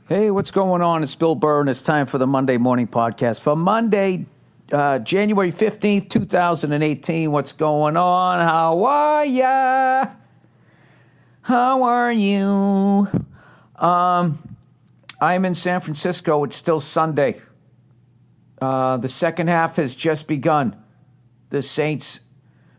Hey, what's going on? It's Bill Burr, and it's time for the Monday Morning Podcast. For Monday, January 15th, 2018, what's going on? How are ya? How are you? I'm in San Francisco. It's still Sunday. The second half has just begun. The Saints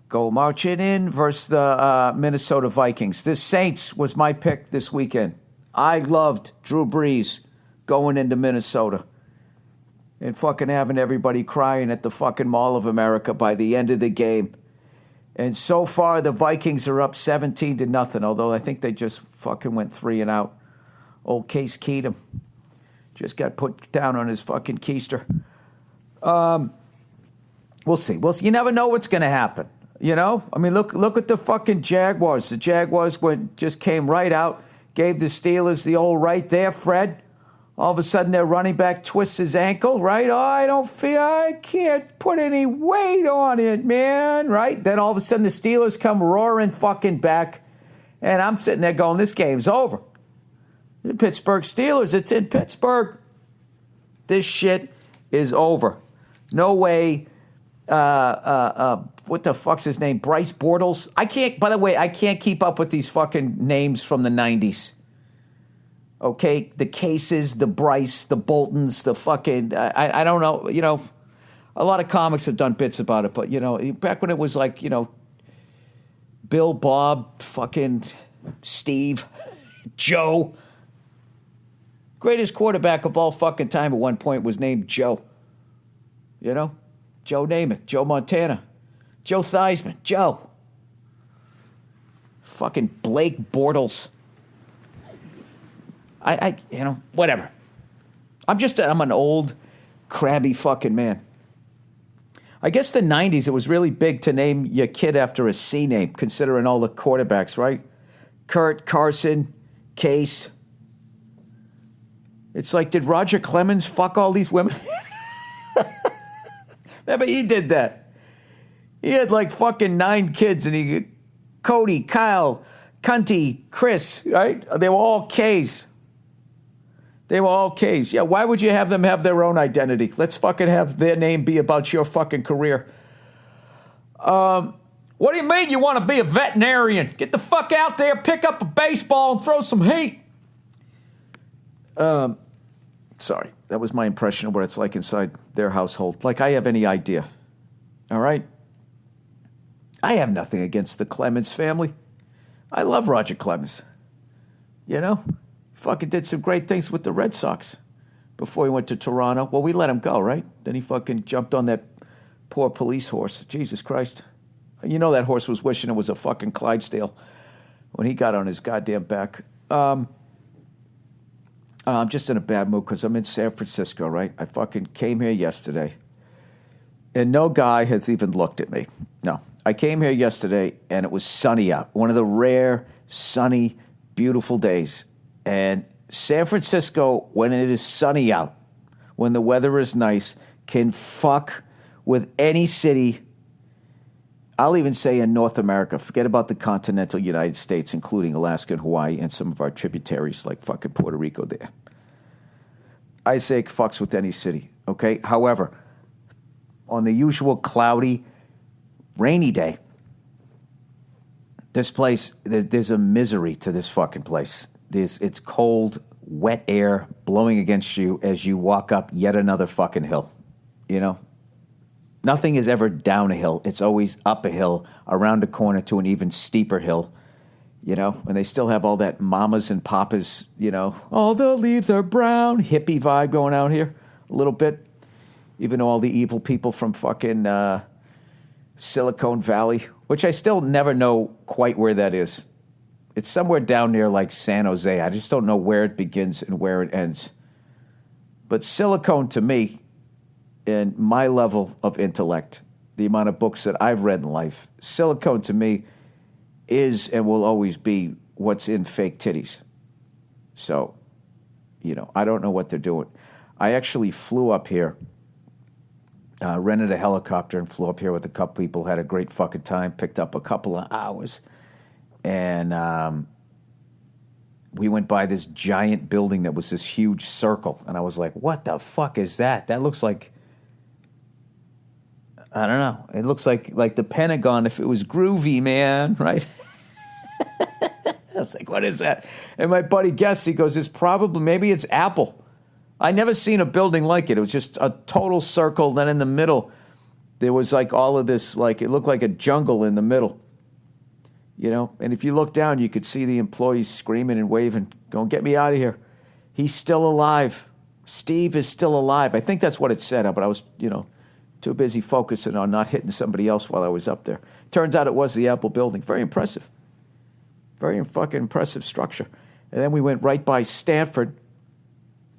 go marching in versus the Minnesota Vikings. The Saints was my pick this weekend. I loved Drew Brees going into Minnesota and fucking having everybody crying at the fucking Mall of America by the end of the game. And so far, the Vikings are up 17-0, although I think they just fucking went 3 and out. Old Case Keenum just got put down on his fucking keister. We'll see. You never know what's going to happen. You know? I mean, look at the fucking Jaguars. The Jaguars just came right out. Gave the Steelers the old right there, Fred. All of a sudden, their running back twists his ankle, right? Oh, I can't put any weight on it, man, right? Then all of a sudden, the Steelers come roaring fucking back, and I'm sitting there going, this game's over. The Pittsburgh Steelers, it's in Pittsburgh. This shit is over. No way. What the fuck's his name? Bryce Bortles. I can't keep up with these fucking names from the 90s. Okay? The Cases, the Bryce, the Boltons, the fucking, I don't know, you know, a lot of comics have done bits about it, but, you know, back when it was like, you know, Bill, Bob, fucking Steve, Joe. Greatest quarterback of all fucking time at one point was named Joe. You know? Joe Namath, Joe Montana, Joe Theismann, Joe. Fucking Blake Bortles. You know, whatever. I'm an old, crabby fucking man. I guess the 90s, it was really big to name your kid after a C name, considering all the quarterbacks, right? Kurt, Carson, Case. It's like, did Roger Clemens fuck all these women? Remember, he did that. He had like fucking 9 kids, and Cody, Kyle, Cunty, Chris, right? They were all K's. Yeah, why would you have them have their own identity? Let's fucking have their name be about your fucking career. What do you mean you want to be a veterinarian? Get the fuck out there, pick up a baseball, and throw some heat. Sorry, that was my impression of what it's like inside their household. Like I have any idea. All right? I have nothing against the Clemens family. I love Roger Clemens. You know? Fucking did some great things with the Red Sox before he went to Toronto. Well, we let him go, right? Then he fucking jumped on that poor police horse. Jesus Christ. You know that horse was wishing it was a fucking Clydesdale when he got on his goddamn back. I'm just in a bad mood because I'm in San Francisco, right? I fucking came here yesterday, and no guy has even looked at me. No. I came here yesterday, and it was sunny out. One of the rare, sunny, beautiful days. And San Francisco, when it is sunny out, when the weather is nice, can fuck with any city. I'll even say in North America. Forget about the continental United States, including Alaska and Hawaii and some of our tributaries like fucking Puerto Rico there. I say it fucks with any city, okay? However, on the usual cloudy, rainy day, this place, there's a misery to this fucking place. It's cold, wet air blowing against you as you walk up yet another fucking hill, you know? Nothing is ever down a hill. It's always up a hill, around a corner to an even steeper hill, you know? And they still have all that mamas and papas, you know, all the leaves are brown, hippie vibe going out here a little bit, even though all the evil people from fucking Silicon Valley, which I still never know quite where that is. It's somewhere down near like San Jose. I just don't know where it begins and where it ends. But Silicon to me, and my level of intellect, the amount of books that I've read in life, Silicon to me is and will always be what's in fake titties. So, you know, I don't know what they're doing. I actually flew up here, rented a helicopter and flew up here with a couple people, had a great fucking time, picked up a couple of hours, and we went by this giant building that was this huge circle, and I was like, what the fuck is that? That looks like, I don't know. It looks like the Pentagon if it was groovy, man, right? I was like, what is that? And my buddy guessed, he goes, maybe it's Apple. I never seen a building like it. It was just a total circle. Then in the middle, there was like all of this, like it looked like a jungle in the middle. You know, and if you look down, you could see the employees screaming and waving, going, get me out of here. He's still alive. Steve is still alive. I think that's what it said, but I was, too busy focusing on not hitting somebody else while I was up there. Turns out it was the Apple building. Very impressive. Very fucking impressive structure. And then we went right by Stanford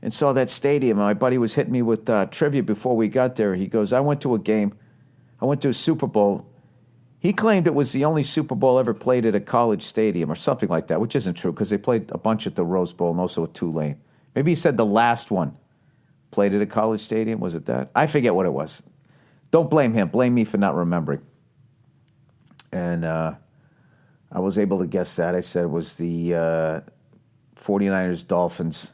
and saw that stadium. My buddy was hitting me with trivia before we got there. He goes, I went to a game. I went to a Super Bowl. He claimed it was the only Super Bowl ever played at a college stadium or something like that, which isn't true because they played a bunch at the Rose Bowl and also at Tulane. Maybe he said the last one played at a college stadium. Was it that? I forget what it was. Don't blame him. Blame me for not remembering. And I was able to guess that. I said it was the 49ers Dolphins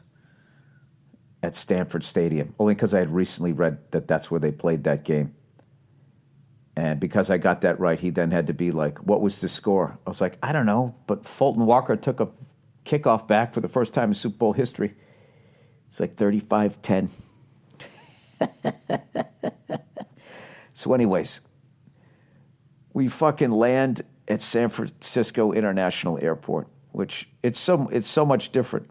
at Stanford Stadium, only because I had recently read that that's where they played that game. And because I got that right, he then had to be like, what was the score? I was like, I don't know, but Fulton Walker took a kickoff back for the first time in Super Bowl history. It's like 35-10. So anyways, we fucking land at San Francisco International Airport, which it's so much different,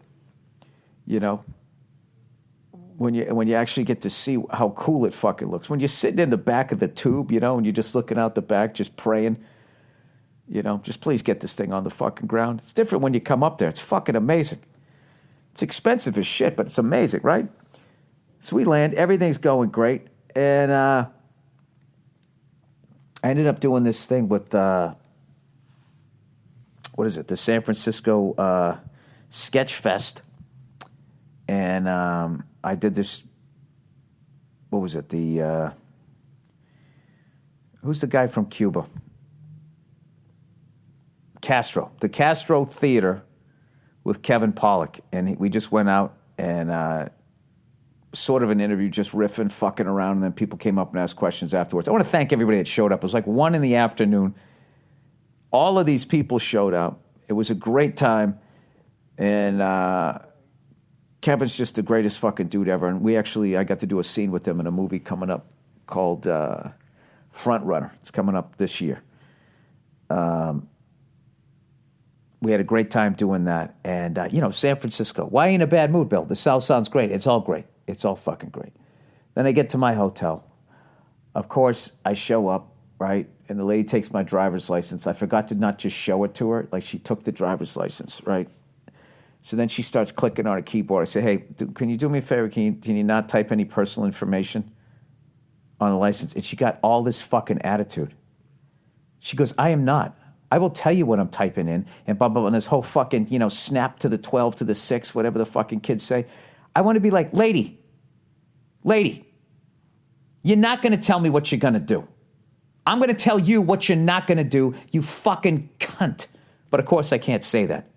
when you actually get to see how cool it fucking looks. When you're sitting in the back of the tube, and you're just looking out the back, just praying, just please get this thing on the fucking ground. It's different when you come up there. It's fucking amazing. It's expensive as shit, but it's amazing, right? So we land, everything's going great, and I ended up doing this thing with, the San Francisco Sketch Fest, and I did this, who's the guy from Cuba? Castro. The Castro Theater with Kevin Pollak, and we just went out and sort of an interview, just riffing, fucking around, and then people came up and asked questions afterwards. I want to thank everybody that showed up. It was like 1 PM. All of these people showed up. It was a great time, and Kevin's just the greatest fucking dude ever. And I got to do a scene with him in a movie coming up called Front Runner. It's coming up this year. We had a great time doing that. And, San Francisco. Why in a bad mood, Bill? The South sounds great. It's all great. It's all fucking great. Then I get to my hotel. Of course, I show up, right? And the lady takes my driver's license. I forgot to not just show it to her. Like, she took the driver's license, right? So then she starts clicking on her keyboard. I say, hey, can you do me a favor? Can you not type any personal information on a license? And she got all this fucking attitude. She goes, I am not. I will tell you what I'm typing in. And blah, blah, blah. And this whole fucking, snap to the 12 to the 6, whatever the fucking kids say. I want to be like, lady, you're not going to tell me what you're going to do. I'm going to tell you what you're not going to do, you fucking cunt. But of course I can't say that.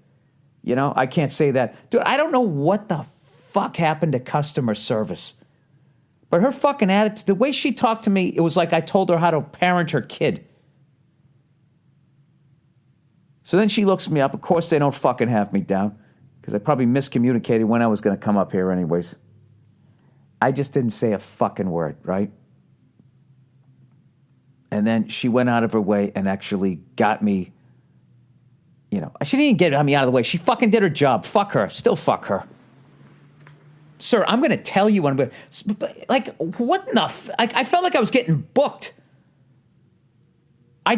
I can't say that. Dude, I don't know what the fuck happened to customer service. But her fucking attitude, the way she talked to me, it was like I told her how to parent her kid. So then she looks me up. Of course they don't fucking have me down because I probably miscommunicated when I was going to come up here anyways. I just didn't say a fucking word, right? And then she went out of her way and actually got me. She didn't even get me out of the way. She fucking did her job. Fuck her. Still fuck her. Sir, I'm going to tell you what I'm going to... Like, what in the... I felt like I was getting booked. I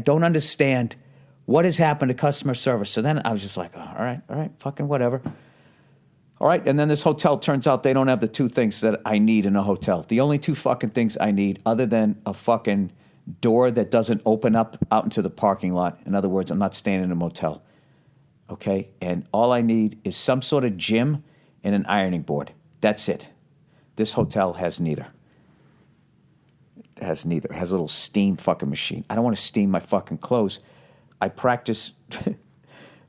don't understand what has happened to customer service. So then I was just like, oh, all right, fucking whatever. All right, and then this hotel, turns out they don't have the 2 things that I need in a hotel. The only 2 fucking things I need other than a fucking door that doesn't open up out into the parking lot. In other words, I'm not staying in a motel. Okay? And all I need is some sort of gym and an ironing board. That's it. This hotel has neither. It has neither. It has a little steam fucking machine. I don't want to steam my fucking clothes. I practice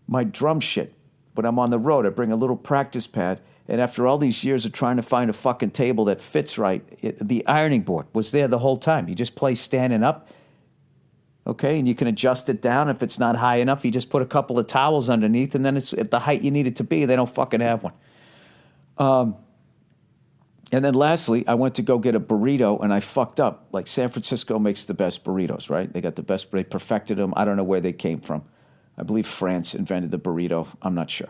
my drum shit. When I'm on the road, I bring a little practice pad. And after all these years of trying to find a fucking table that fits right, the ironing board was there the whole time. You just play standing up, okay? And you can adjust it down. If it's not high enough, you just put a couple of towels underneath, and then it's at the height you need it to be. They don't fucking have one. And then lastly, I went to go get a burrito, and I fucked up. Like, San Francisco makes the best burritos, right? They got the best, they perfected them. I don't know where they came from. I believe France invented the burrito. I'm not sure.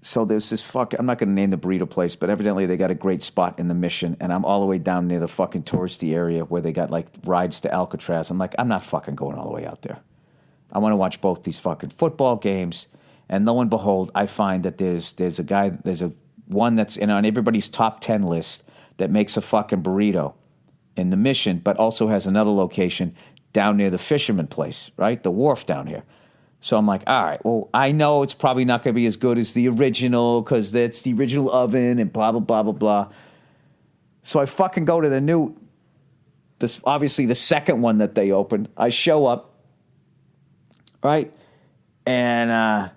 So there's this I'm not going to name the burrito place, but evidently they got a great spot in the Mission, and I'm all the way down near the fucking touristy area where they got, like, rides to Alcatraz. I'm like, I'm not fucking going all the way out there. I want to watch both these fucking football games, and lo and behold, I find that there's a one that's on everybody's top 10 list that makes a fucking burrito in the Mission, but also has another location down near the fisherman place, right? The wharf down here. So I'm like, all right, well, I know it's probably not going to be as good as the original because that's the original oven and blah, blah, blah, blah, blah. So I fucking go to obviously the second one that they opened. I show up, right? And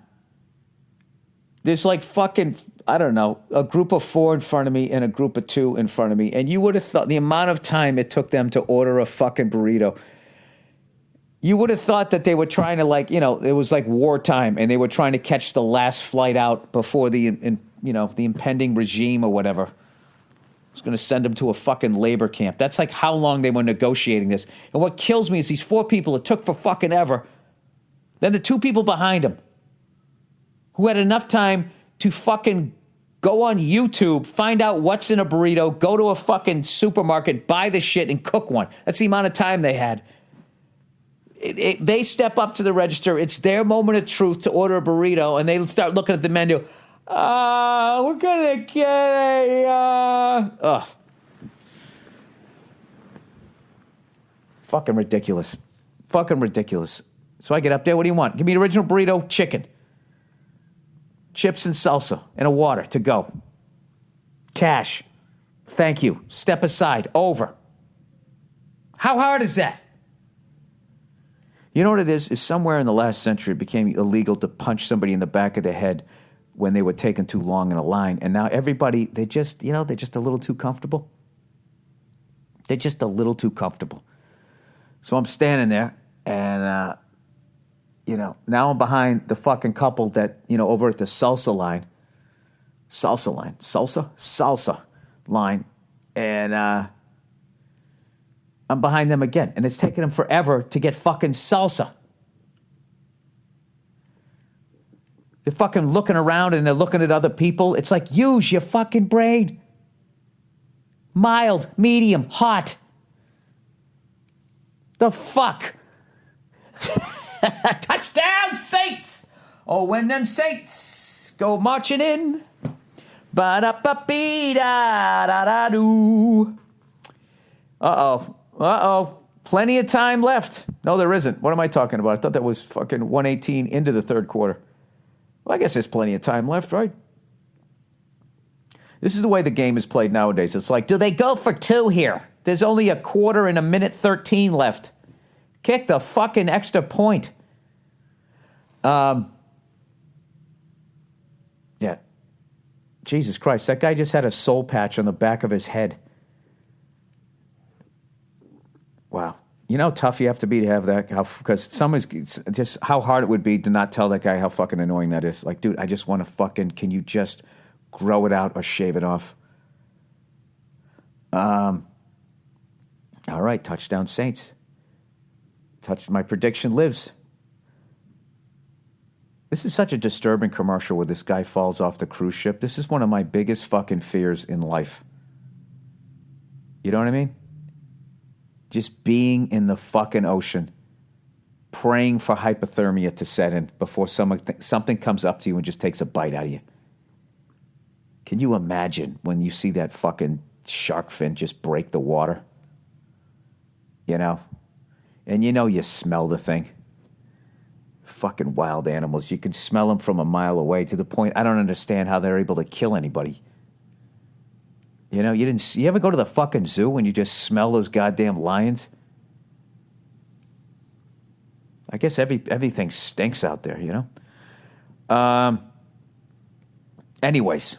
there's like fucking, I don't know, a group of 4 in front of me and a group of 2 in front of me. And you would have thought the amount of time it took them to order a fucking burrito, you would have thought that they were trying to, like, you know, it was like wartime and they were trying to catch the last flight out before the impending regime or whatever was going to send them to a fucking labor camp. That's like how long they were negotiating this. And what kills me is these 4 people, it took for fucking ever. Then the 2 people behind them who had enough time to fucking go on YouTube, find out what's in a burrito, go to a fucking supermarket, buy the shit, and cook one. That's the amount of time they had. They step up to the register. It's their moment of truth to order a burrito, and they start looking at the menu. We're going to get a... Fucking ridiculous. Fucking ridiculous. So I get up there. What do you want? Give me an original burrito, chicken. Chips and salsa and a water to go. Cash. Thank you. Step aside. Over. How hard is that? You know what it is? Is somewhere in the last century it became illegal to punch somebody in the back of the head when they were taking too long in a line. And now everybody, they're just a little too comfortable. They're just a little too comfortable. So I'm standing there and, now I'm behind the fucking couple that, over at the salsa line. And I'm behind them again. And it's taking them forever to get fucking salsa. They're fucking looking around and they're looking at other people. It's like, use your fucking brain. Mild, medium, hot. The fuck? Touchdown, Saints! Oh, when them Saints go marching in. Ba-da-ba-bee-da-da-da-doo. Uh-oh. Plenty of time left. No, there isn't. What am I talking about? I thought that was fucking 118 into the third quarter. Well, I guess there's plenty of time left, right? This is the way the game is played nowadays. It's like, do they go for 2 here? There's only a quarter and a minute 13 left. Kick the fucking extra point. Yeah. Jesus Christ, that guy just had a soul patch on the back of his head. Wow. You know how tough you have to be to have that? Because someone's just how hard it would be to not tell that guy how fucking annoying that is. Like, dude, I just want to fucking, can you just grow it out or shave it off? All right, touchdown Saints. My prediction lives. This is such a disturbing commercial where this guy falls off the cruise ship. This is one of my biggest fucking fears in life. You know what I mean? Just being in the fucking ocean, praying for hypothermia to set in before something comes up to you and just takes a bite out of you. Can you imagine when you see that fucking shark fin just break the water? You know? And you smell the thing. Fucking wild animals. You can smell them from a mile away to the point I don't understand how they're able to kill anybody. You know, you ever go to the fucking zoo and you just smell those goddamn lions? I guess everything stinks out there, you know? Anyways.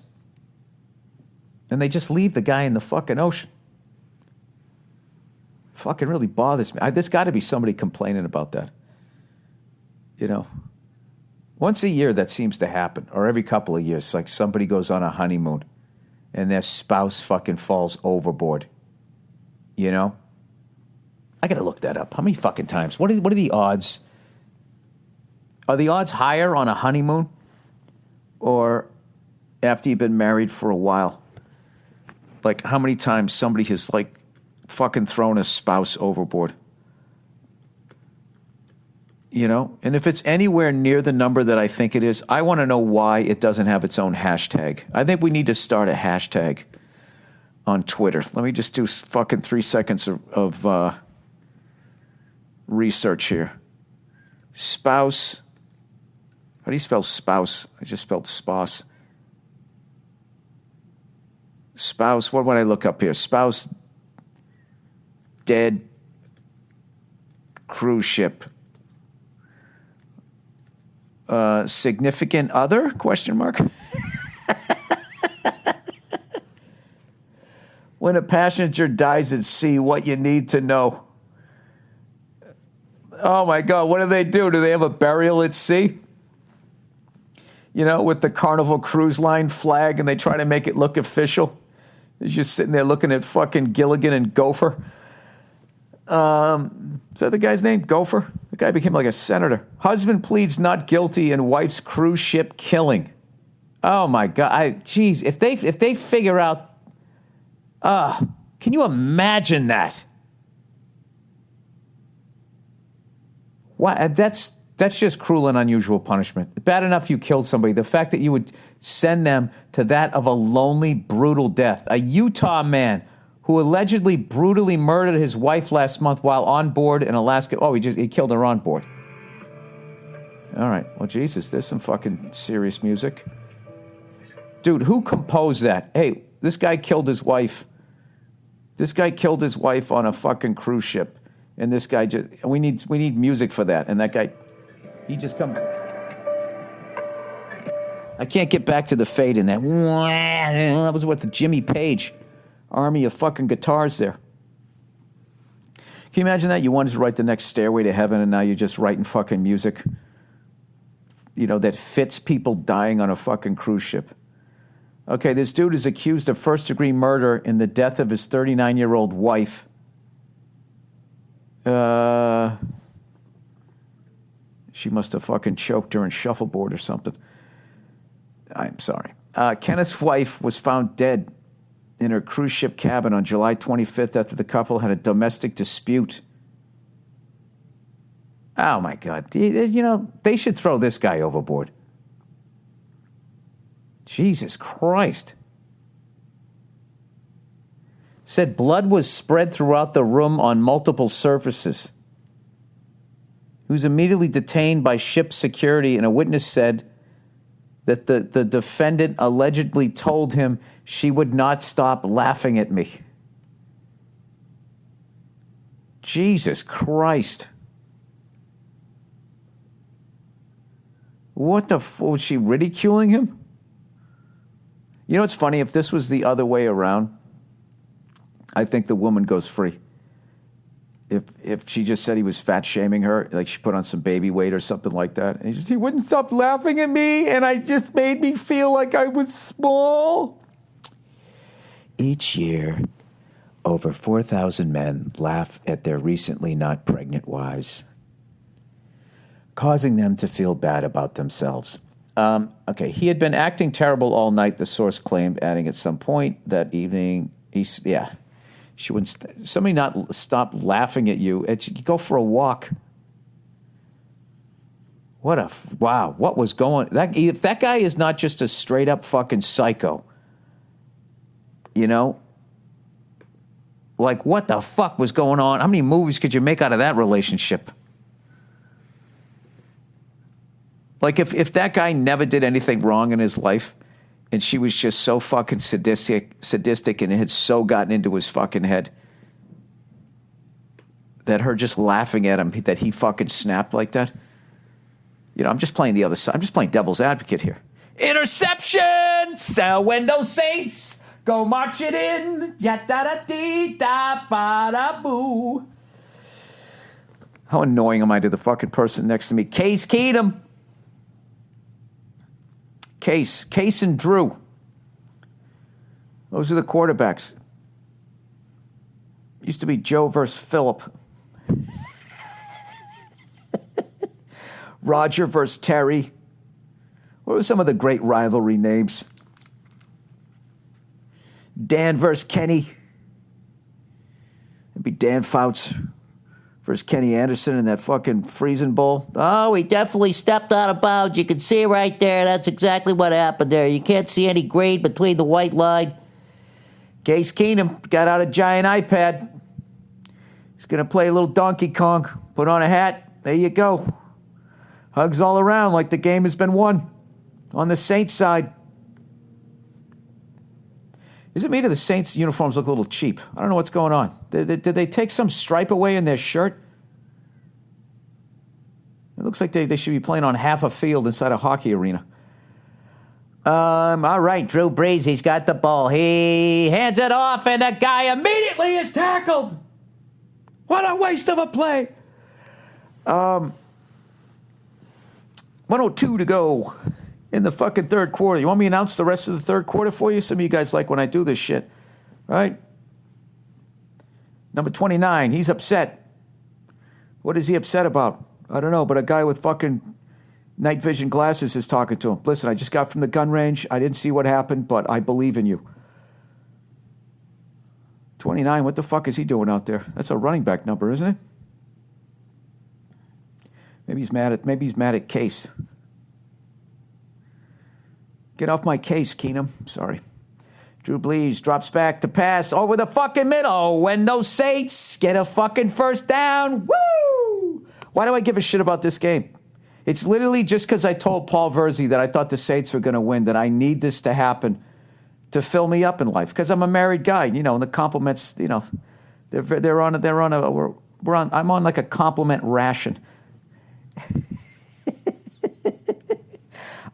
And they just leave the guy in the fucking ocean. Fucking really bothers me. There's got to be somebody complaining about that. You know? Once a year that seems to happen, or every couple of years, like somebody goes on a honeymoon and their spouse fucking falls overboard. You know? I got to look that up. How many fucking times? What are the odds? Are the odds higher on a honeymoon or after you've been married for a while? Like, how many times somebody has, like, fucking thrown a spouse overboard? You know? And if it's anywhere near the number that I think it is, I want to know why it doesn't have its own hashtag. I think we need to start a hashtag on Twitter. Let me just do fucking 3 seconds of research here. Spouse. How do you spell spouse? I just spelled spouse. Spouse. What would I look up here? Spouse. Dead. Cruise ship. Significant other? Question mark. When a passenger dies at sea, what you need to know. Oh my God, what do they do? Do they have a burial at sea? You know, with the Carnival Cruise Line flag, and they try to make it look official. He's just sitting there looking at fucking Gilligan and Gopher. Is that the guy's name? Gopher? The guy became like a senator. Husband pleads not guilty in wife's cruise ship killing. Oh my God. Geez, if they figure out, can you imagine that? What? That's just cruel and unusual punishment. Bad enough you killed somebody. The fact that you would send them to that of a lonely, brutal death. A Utah man who allegedly brutally murdered his wife last month while on board in Alaska. Oh, he killed her on board. All right. Well, Jesus, there's some fucking serious music. Dude, who composed that? Hey, this guy killed his wife. This guy killed his wife on a fucking cruise ship. And this guy we need music for that. And that guy, he just comes. I can't get back to the fade in that. That was what the Jimmy Page army of fucking guitars there. Can you imagine that? You wanted to write the next Stairway to Heaven, and now you're just writing fucking music, you know, that fits people dying on a fucking cruise ship. Okay, this dude is accused of first-degree murder in the death of his 39-year-old wife. She must have fucking choked her in shuffleboard or something. I'm sorry. Kenneth's wife was found dead in her cruise ship cabin on July 25th after the couple had a domestic dispute. Oh, my God. You know, they should throw this guy overboard. Jesus Christ. Said blood was spread throughout the room on multiple surfaces. He was immediately detained by ship security, and a witness said that the defendant allegedly told him she would not stop laughing at me. Jesus Christ. What the was she ridiculing him? You know what's funny? If this was the other way around, I think the woman goes free. If she just said he was fat shaming her, like she put on some baby weight or something like that, and he wouldn't stop laughing at me, and I just made me feel like I was small. Each year, over 4,000 men laugh at their recently not pregnant wives, causing them to feel bad about themselves. Okay, he had been acting terrible all night, the source claimed, adding at some point that evening, she wouldn't. Somebody not stop laughing at you. You go for a walk. Wow! What was going? If that guy is not just a straight up fucking psycho, you know, like what the fuck was going on? How many movies could you make out of that relationship? Like if that guy never did anything wrong in his life, and she was just so fucking sadistic, and it had so gotten into his fucking head that her just laughing at him, that he fucking snapped like that. You know, I'm just playing the other side. I'm just playing devil's advocate here. Interception! So when those Saints go marching in, ya-da-da-dee-da-ba-da-boo. How annoying am I to the fucking person next to me? Case Keenum. Case and Drew. Those are the quarterbacks. Used to be Joe versus Philip. Roger versus Terry. What were some of the great rivalry names? Dan versus Kenny. It'd be Dan Fouts versus Kenny Anderson in that fucking freezing bowl. Oh, he definitely stepped out of bounds. You can see right there. That's exactly what happened there. You can't see any grade between the white line. Case Keenum got out a giant iPad. He's going to play a little Donkey Kong. Put on a hat. There you go. Hugs all around like the game has been won. On the Saints side. Is it me or the Saints uniforms look a little cheap? I don't know what's going on. Did they take some stripe away in their shirt? It looks like they should be playing on half a field inside a hockey arena. All right, Drew Brees, he's got the ball. He hands it off, and the guy immediately is tackled. What a waste of a play. 1:02 to go in the fucking third quarter. You want me to announce the rest of the third quarter for you? Some of you guys like when I do this shit, right? Number 29, he's upset. What is he upset about? I don't know, but a guy with fucking night vision glasses is talking to him. Listen, I just got from the gun range. I didn't see what happened, but I believe in you. 29, what the fuck is he doing out there? That's a running back number, isn't it? Maybe he's mad at Case. Get off my case, Keenum. Sorry. Drew Brees drops back to pass over the fucking middle when those Saints get a fucking first down. Woo! Why do I give a shit about this game? It's literally just because I told Paul Verzi that I thought the Saints were going to win, that I need this to happen to fill me up in life. Because I'm a married guy, you know, and the compliments, you know, I'm on like a compliment ration.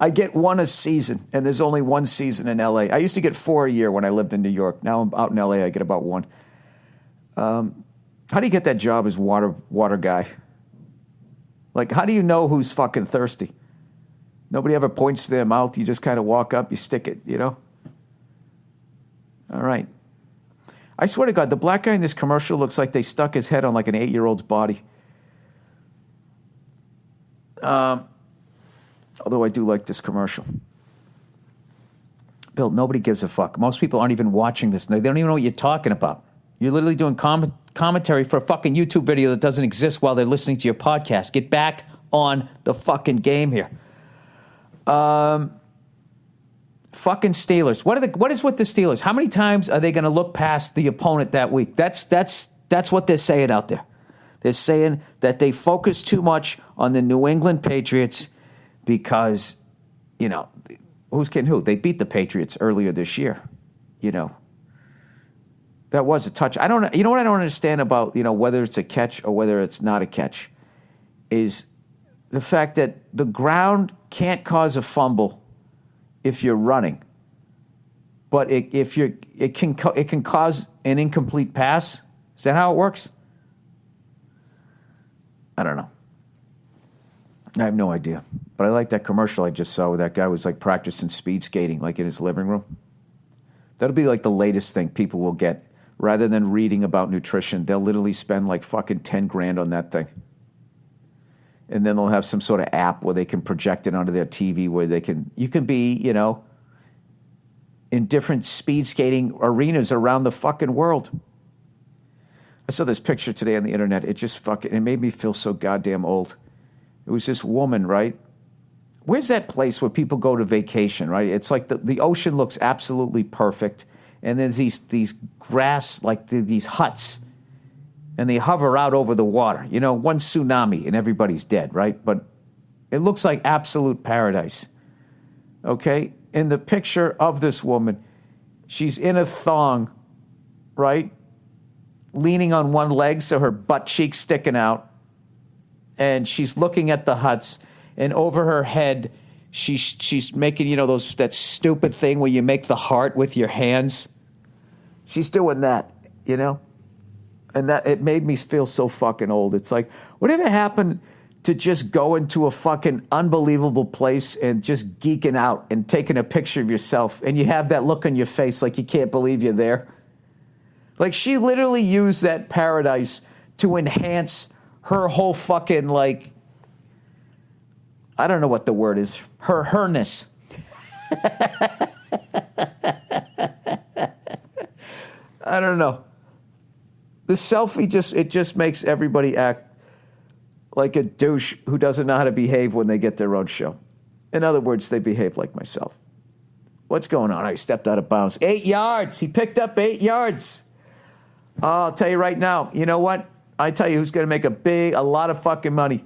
I get one a season, and there's only one season in L.A. I used to get 4 a year when I lived in New York. Now I'm out in L.A., I get about one. How do you get that job as water guy? Like, how do you know who's fucking thirsty? Nobody ever points to their mouth. You just kind of walk up, you stick it, you know? All right. I swear to God, the black guy in this commercial looks like they stuck his head on like an 8-year-old's body. Although I do like this commercial. Bill, nobody gives a fuck. Most people aren't even watching this. They don't even know what you're talking about. You're literally doing commentary for a fucking YouTube video that doesn't exist while they're listening to your podcast. Get back on the fucking game here. Fucking Steelers. What is with the Steelers? How many times are they going to look past the opponent that week? That's what they're saying out there. They're saying that they focus too much on the New England Patriots because, you know, who's kidding who? They beat the Patriots earlier this year, you know. That was a touch. You know what I don't understand about, you know, whether it's a catch or whether it's not a catch is the fact that the ground can't cause a fumble if you're running. But it can cause an incomplete pass. Is that how it works? I don't know. I have no idea. But I like that commercial I just saw where that guy was like practicing speed skating like in his living room. That'll be like the latest thing people will get. Rather than reading about nutrition, they'll literally spend like fucking $10,000 on that thing. And then they'll have some sort of app where they can project it onto their TV where you can be, you know, in different speed skating arenas around the fucking world. I saw this picture today on the internet. It made me feel so goddamn old. It was this woman, right? Where's that place where people go to vacation, right? It's like the ocean looks absolutely perfect. And there's these grass, like these huts. And they hover out over the water. You know, one tsunami and everybody's dead, right? But it looks like absolute paradise. Okay? In the picture of this woman, she's in a thong, right? leaning on one leg, so her butt cheek's sticking out. And she's looking at the huts, and over her head, she's making, that stupid thing where you make the heart with your hands. She's doing that, And that it made me feel so fucking old. It's like, whatever happened to just going to a fucking unbelievable place and just geeking out and taking a picture of yourself, and you have that look on your face like you can't believe you're there? Like, she literally used that paradise to enhance her whole fucking, like, I don't know what the word is, herness. I don't know. The selfie just makes everybody act like a douche who doesn't know how to behave when they get their own show. In other words, they behave like myself. What's going on? I stepped out of bounds. 8 yards. He picked up 8 yards. I'll tell you right now, you know what? I tell you who's going to make a lot of fucking money.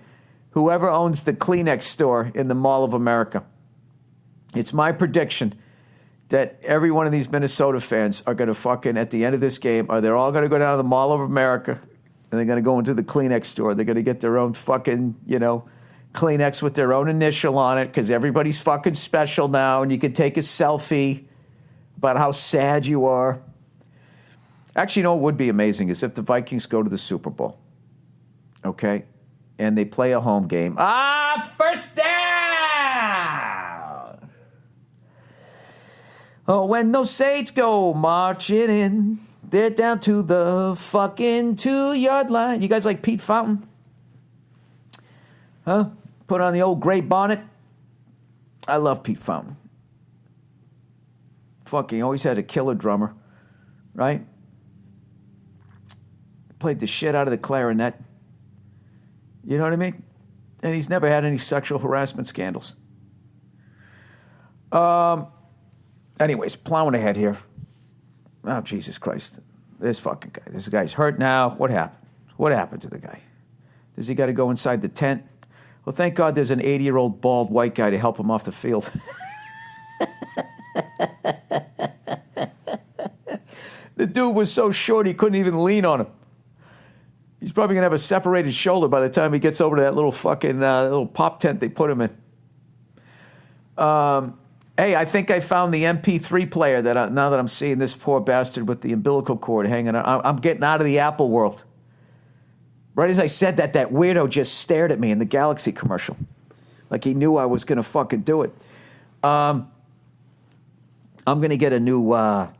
Whoever owns the Kleenex store in the Mall of America. It's my prediction that every one of these Minnesota fans are going to fucking, at the end of this game, they're all going to go down to the Mall of America, and they're going to go into the Kleenex store. They're going to get their own fucking, Kleenex with their own initial on it, because everybody's fucking special now, and you can take a selfie about how sad you are. Actually, what would be amazing is if the Vikings go to the Super Bowl, okay, and they play a home game. First down! Oh, when those Saints go marching in, they're down to the fucking 2-yard line. You guys like Pete Fountain? Huh? Put on the old gray bonnet. I love Pete Fountain. Fucking always had a killer drummer, right? Played the shit out of the clarinet. You know what I mean? And he's never had any sexual harassment scandals. Anyways, plowing ahead here. Oh, Jesus Christ. This fucking guy. This guy's hurt now. What happened? What happened to the guy? Does he got to go inside the tent? Well, thank God there's an 80-year-old bald white guy to help him off the field. The dude was so short he couldn't even lean on him. He's probably going to have a separated shoulder by the time he gets over to that little fucking little pop tent they put him in. Hey, I think I found the MP3 player now that I'm seeing this poor bastard with the umbilical cord hanging on. I'm getting out of the Apple world. Right as I said that weirdo just stared at me in the Galaxy commercial. Like he knew I was going to fucking do it. I'm going to get a new MP.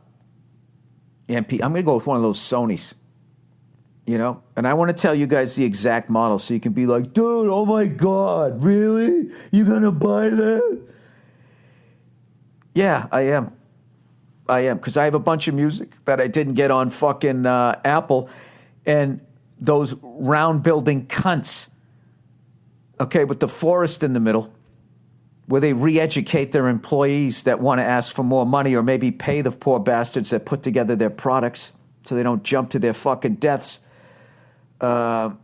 I'm going to go with one of those Sonys. And I want to tell you guys the exact model so you can be like, dude, oh my God, really? You going to buy that? Yeah, I am, because I have a bunch of music that I didn't get on fucking Apple, and those round building cunts, okay, with the florist in the middle, where they re-educate their employees that want to ask for more money or maybe pay the poor bastards that put together their products so they don't jump to their fucking deaths. How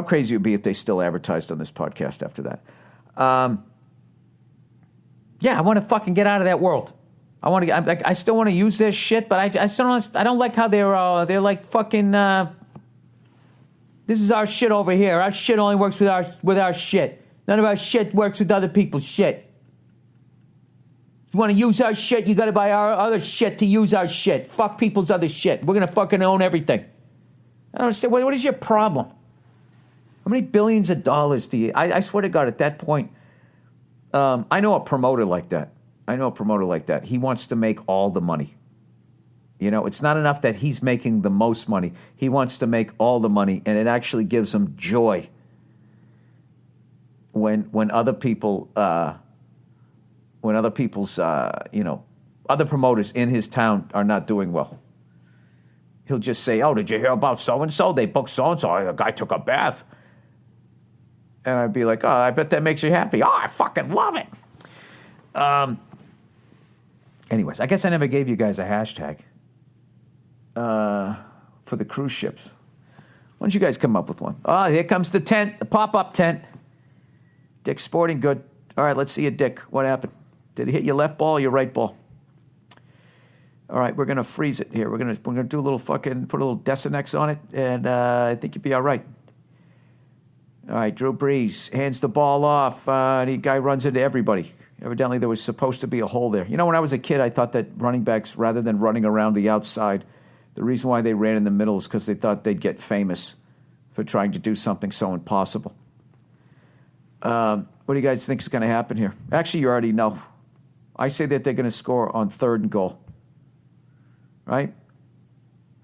crazy it would be if they still advertised on this podcast after that. Yeah, I want to fucking get out of that world. I still want to use their shit, but I don't like how they're like fucking. This is our shit over here. Our shit only works with our shit. None of our shit works with other people's shit. If you want to use our shit, you got to buy our other shit to use our shit. Fuck people's other shit. We're gonna fucking own everything. I don't understand. What is your problem? How many billions of dollars do you? I swear to God, at that point. I know a promoter like that. He wants to make all the money. It's not enough that he's making the most money. He wants to make all the money, and it actually gives him joy when other people, other promoters in his town are not doing well. He'll just say, "Oh, did you hear about so and so? They booked so and so. The guy took a bath." And I'd be like, "Oh, I bet that makes you happy." "Oh, I fucking love it." Anyways, I guess I never gave you guys a hashtag for the cruise ships. Why don't you guys come up with one? Oh, here comes the tent, the pop-up tent. Dick's sporting good. All right, let's see you, Dick. What happened? Did it hit your left ball or your right ball? All right, we're going to freeze it here. We're going to do a little fucking, put a little Desinex on it, and I think you'll be all right. All right, Drew Brees hands the ball off, and the guy runs into everybody. Evidently, there was supposed to be a hole there. You know, when I was a kid, I thought that running backs, rather than running around the outside, the reason why they ran in the middle is because they thought they'd get famous for trying to do something so impossible. What do you guys think is going to happen here? Actually, you already know. I say that they're going to score on 3rd and goal. Right?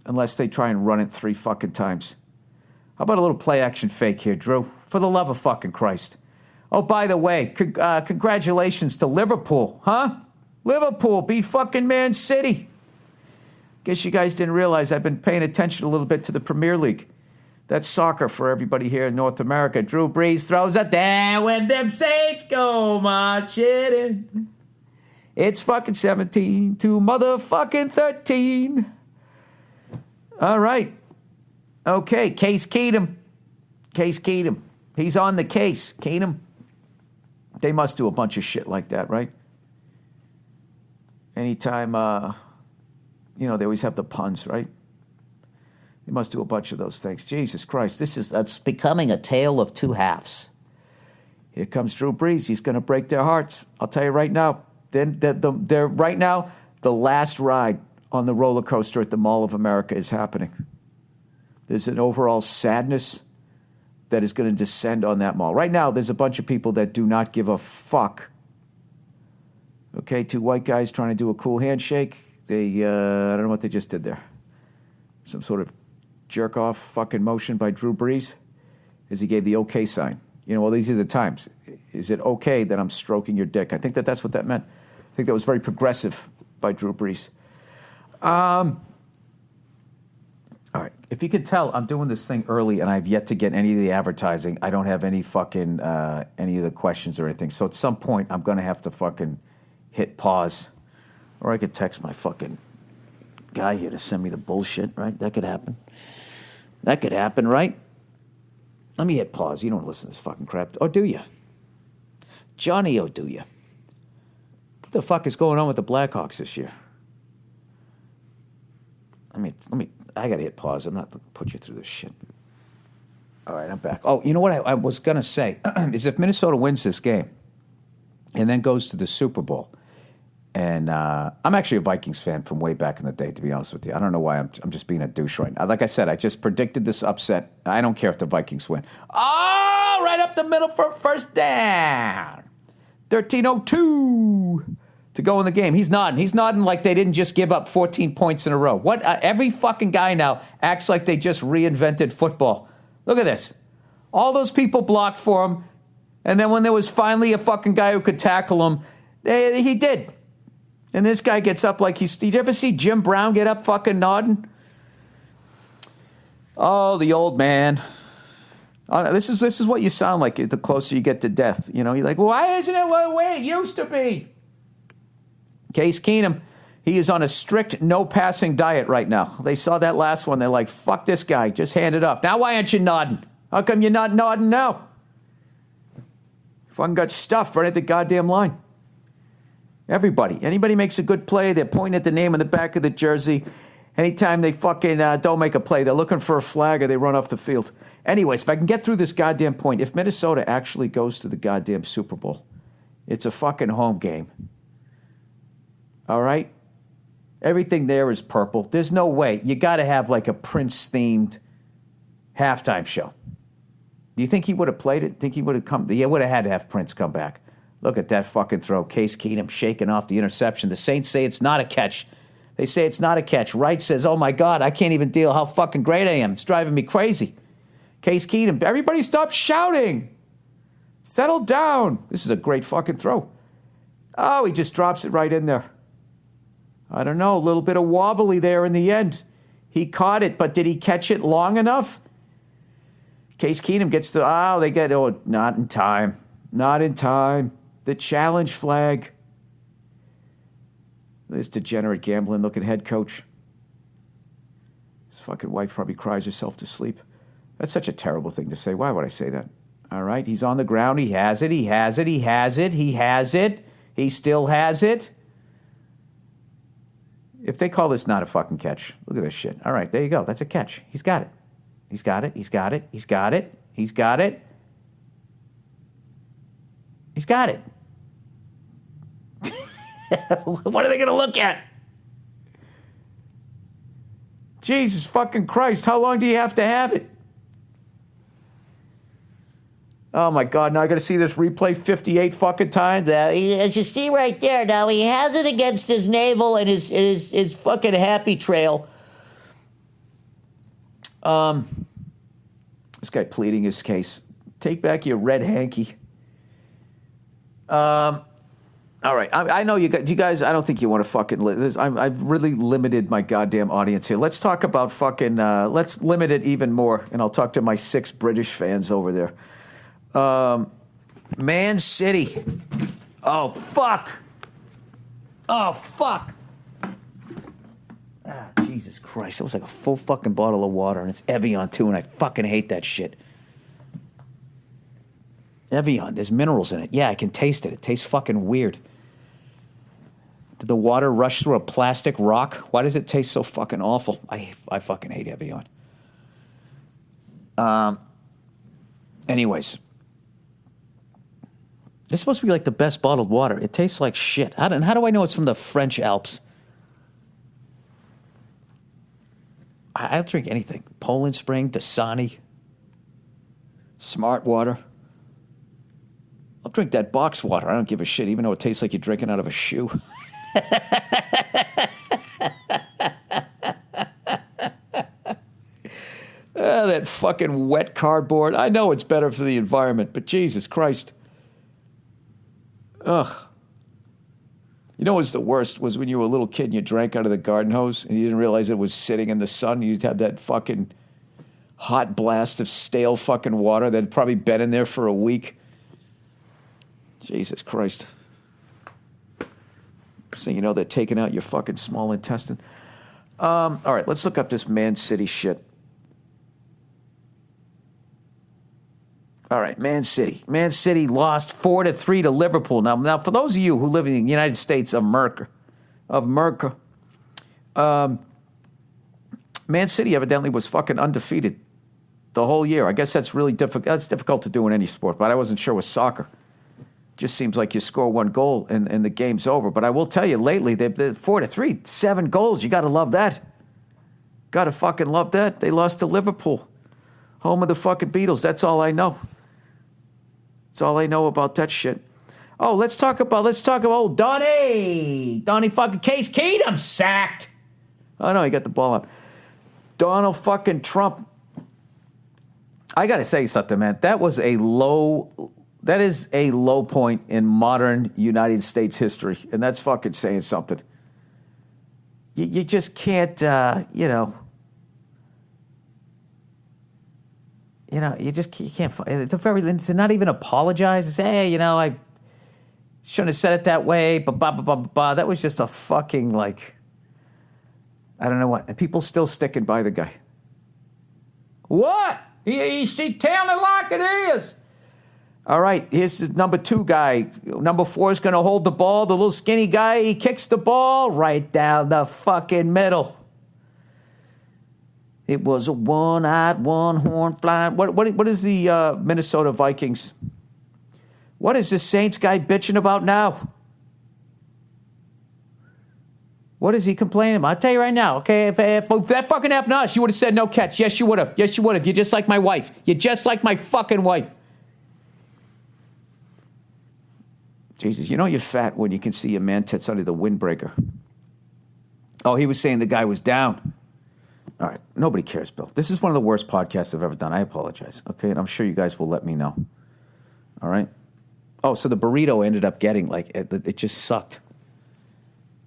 Unless they try and run it 3 fucking times. How about a little play action fake here, Drew? For the love of fucking Christ. Oh, by the way, congratulations to Liverpool, huh? Liverpool beat fucking Man City. Guess you guys didn't realize I've been paying attention a little bit to the Premier League. That's soccer for everybody here in North America. Drew Brees throws it down when them Saints go marching in. It's fucking 17 to motherfucking 13. All right. Okay, Case Keenum. Case Keenum. He's on the case. Keenum. They must do a bunch of shit like that, right? Anytime, they always have the puns, right? They must do a bunch of those things. Jesus Christ, that's becoming a tale of 2 halves. Here comes Drew Brees. He's going to break their hearts. I'll tell you right now. They're right now, the last ride on the roller coaster at the Mall of America is happening. There's an overall sadness that is going to descend on that mall. Right now, there's a bunch of people that do not give a fuck. Okay, 2 white guys trying to do a cool handshake. I don't know what they just did there. Some sort of jerk-off fucking motion by Drew Brees as he gave the okay sign. Well, these are the times. Is it okay that I'm stroking your dick? I think that's what that meant. I think that was very progressive by Drew Brees. All right. If you could tell, I'm doing this thing early, and I've yet to get any of the advertising. I don't have any fucking any of the questions or anything. So at some point, I'm going to have to fucking hit pause. Or I could text my fucking guy here to send me the bullshit, right? That could happen. That could happen, right? Let me hit pause. You don't listen to this fucking crap. Or do you? Johnny, or do you? What the fuck is going on with the Blackhawks this year? I got to hit pause. I'm not going to put you through this shit. All right, I'm back. Oh, you know what I was going to say is if Minnesota wins this game and then goes to the Super Bowl, and I'm actually a Vikings fan from way back in the day, to be honest with you. I don't know why I'm just being a douche right now. Like I said, I just predicted this upset. I don't care if the Vikings win. Oh, right up the middle for a first down. 13:02 to go in the game. He's nodding. He's nodding like they didn't just give up 14 points in a row. What? Every fucking guy now acts like they just reinvented football. Look at this. All those people blocked for him, and then when there was finally a fucking guy who could tackle him, he did. And this guy gets up like did you ever see Jim Brown get up fucking nodding? Oh, the old man. This is what you sound like the closer you get to death. You're like, why isn't it the way it used to be? Case Keenum, he is on a strict no-passing diet right now. They saw that last one. They're like, fuck this guy. Just hand it off. Now why aren't you nodding? How come you're not nodding now? Fucking got stuffed right at the goddamn line. Anybody makes a good play, they're pointing at the name on the back of the jersey. Anytime they fucking don't make a play, they're looking for a flag or they run off the field. Anyways, if I can get through this goddamn point, if Minnesota actually goes to the goddamn Super Bowl, it's a fucking home game. All right? Everything there is purple. There's no way. You got to have like a Prince-themed halftime show. Do you think he would have played it? Think he would have come? He would have had to have Prince come back. Look at that fucking throw. Case Keenum shaking off the interception. The Saints say it's not a catch. They say it's not a catch. Wright says, oh, my God, I can't even deal how fucking great I am. It's driving me crazy. Case Keenum, everybody stop shouting. Settle down. This is a great fucking throw. Oh, he just drops it right in there. I don't know, a little bit of wobbly there in the end. He caught it, but did he catch it long enough? Case Keenum gets not in time. Not in time. The challenge flag. This degenerate gambling looking head coach. His fucking wife probably cries herself to sleep. That's such a terrible thing to say. Why would I say that? All right, he's on the ground. He has it. He has it. He has it. He has it. He still has it. If they call this not a fucking catch, look at this shit. All right, there you go. That's a catch. He's got it. He's got it. He's got it. He's got it. He's got it. He's got it. What are they going to look at? Jesus fucking Christ, how long do you have to have it? Oh my God, now I got to see this replay 58 fucking times. As you see right there, now he has it against his navel and his fucking happy trail. This guy pleading his case. Take back your red hanky. All right, I know you guys. I don't think you want to fucking. I've really limited my goddamn audience here. Let's talk about fucking. Let's limit it even more, and I'll talk to my 6 British fans over there. Man City. Oh fuck. Oh fuck. Ah, Jesus Christ! That was like a full fucking bottle of water, and it's Evian too, and I fucking hate that shit. Evian, there's minerals in it. Yeah, I can taste it. It tastes fucking weird. Did the water rush through a plastic rock? Why does it taste so fucking awful? I fucking hate Evian. Anyways. This is supposed to be like the best bottled water. It tastes like shit. How do I know it's from the French Alps? I'll drink anything. Poland Spring, Dasani, Smart Water. I'll drink that box water. I don't give a shit, even though it tastes like you're drinking out of a shoe. That fucking wet cardboard. I know it's better for the environment, but Jesus Christ. Ugh. You know what's the worst was when you were a little kid and you drank out of the garden hose and you didn't realize it was sitting in the sun. You'd have that fucking hot blast of stale fucking water that had probably been in there for a week. Jesus Christ. So you know they're taking out your fucking small intestine. All right, let's look up this Man City shit. All right, Man City. Man City lost 4-3 to Liverpool. Now, for those of you who live in the United States of America, Man City evidently was fucking undefeated the whole year. I guess that's really difficult. That's difficult to do in any sport, but I wasn't sure with soccer. Just seems like you score one goal and the game's over. But I will tell you, lately, they're 4-3, 7 goals. You got to love that. Got to fucking love that. They lost to Liverpool, home of the fucking Beatles. That's all I know. That's all I know about that shit. Oh, let's talk about old Donnie fucking Case Keenum sacked. Oh no, he got the ball up. Donald fucking Trump. I got to say something, man. That is a low point in modern United States history, and that's fucking saying something. You just can't, you can't. To not even apologize and say, hey, I shouldn't have said it that way. But blah blah blah blah blah. That was just a fucking I don't know what. And people still sticking by the guy. What? He's telling it like it is. All right, here's the number 2 guy. Number 4 is going to hold the ball. The little skinny guy, he kicks the ball right down the fucking middle. It was a one-eyed, one-horn flying. What is the Minnesota Vikings? What is this Saints guy bitching about now? What is he complaining about? I'll tell you right now, okay? If that fucking happened to us, you would have said no catch. Yes, you would have. Yes, you would have. You're just like my wife. You're just like my fucking wife. Jesus, you know you're fat when you can see your man tits under the windbreaker. Oh, he was saying the guy was down. All right, nobody cares, Bill. This is one of the worst podcasts I've ever done. I apologize, okay? And I'm sure you guys will let me know. All right? Oh, so the burrito ended up getting, it just sucked.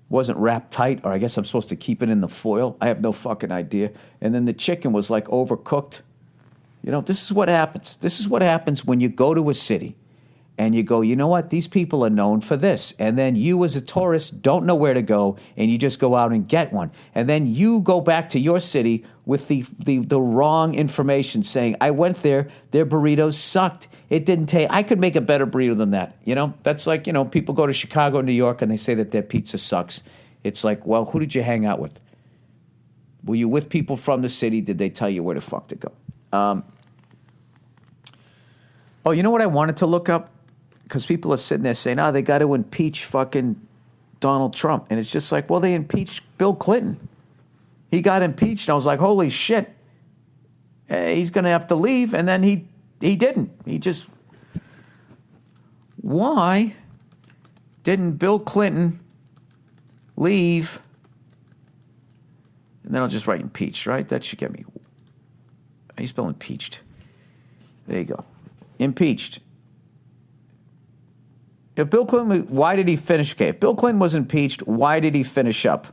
Wasn't wrapped tight, or I guess I'm supposed to keep it in the foil. I have no fucking idea. And then the chicken was, overcooked. This is what happens. This is what happens when you go to a city and you go, you know what? These people are known for this. And then you as a tourist don't know where to go, and you just go out and get one. And then you go back to your city with the wrong information saying, I went there, their burritos sucked. It didn't taste. I could make a better burrito than that. That's like, people go to Chicago, New York, and they say that their pizza sucks. It's like, well, who did you hang out with? Were you with people from the city? Did they tell you where the fuck to go? Oh, you know what I wanted to look up? Because people are sitting there saying, they got to impeach fucking Donald Trump. And it's just like, well, they impeached Bill Clinton. He got impeached. And I was like, holy shit. He's going to have to leave. And then he didn't. He just... Why didn't Bill Clinton leave? And then I'll just write impeached, right? That should get me. How do you spell impeached? There you go. Impeached. If Bill Clinton, why did he finish? Okay, if Bill Clinton was impeached, why did he finish up?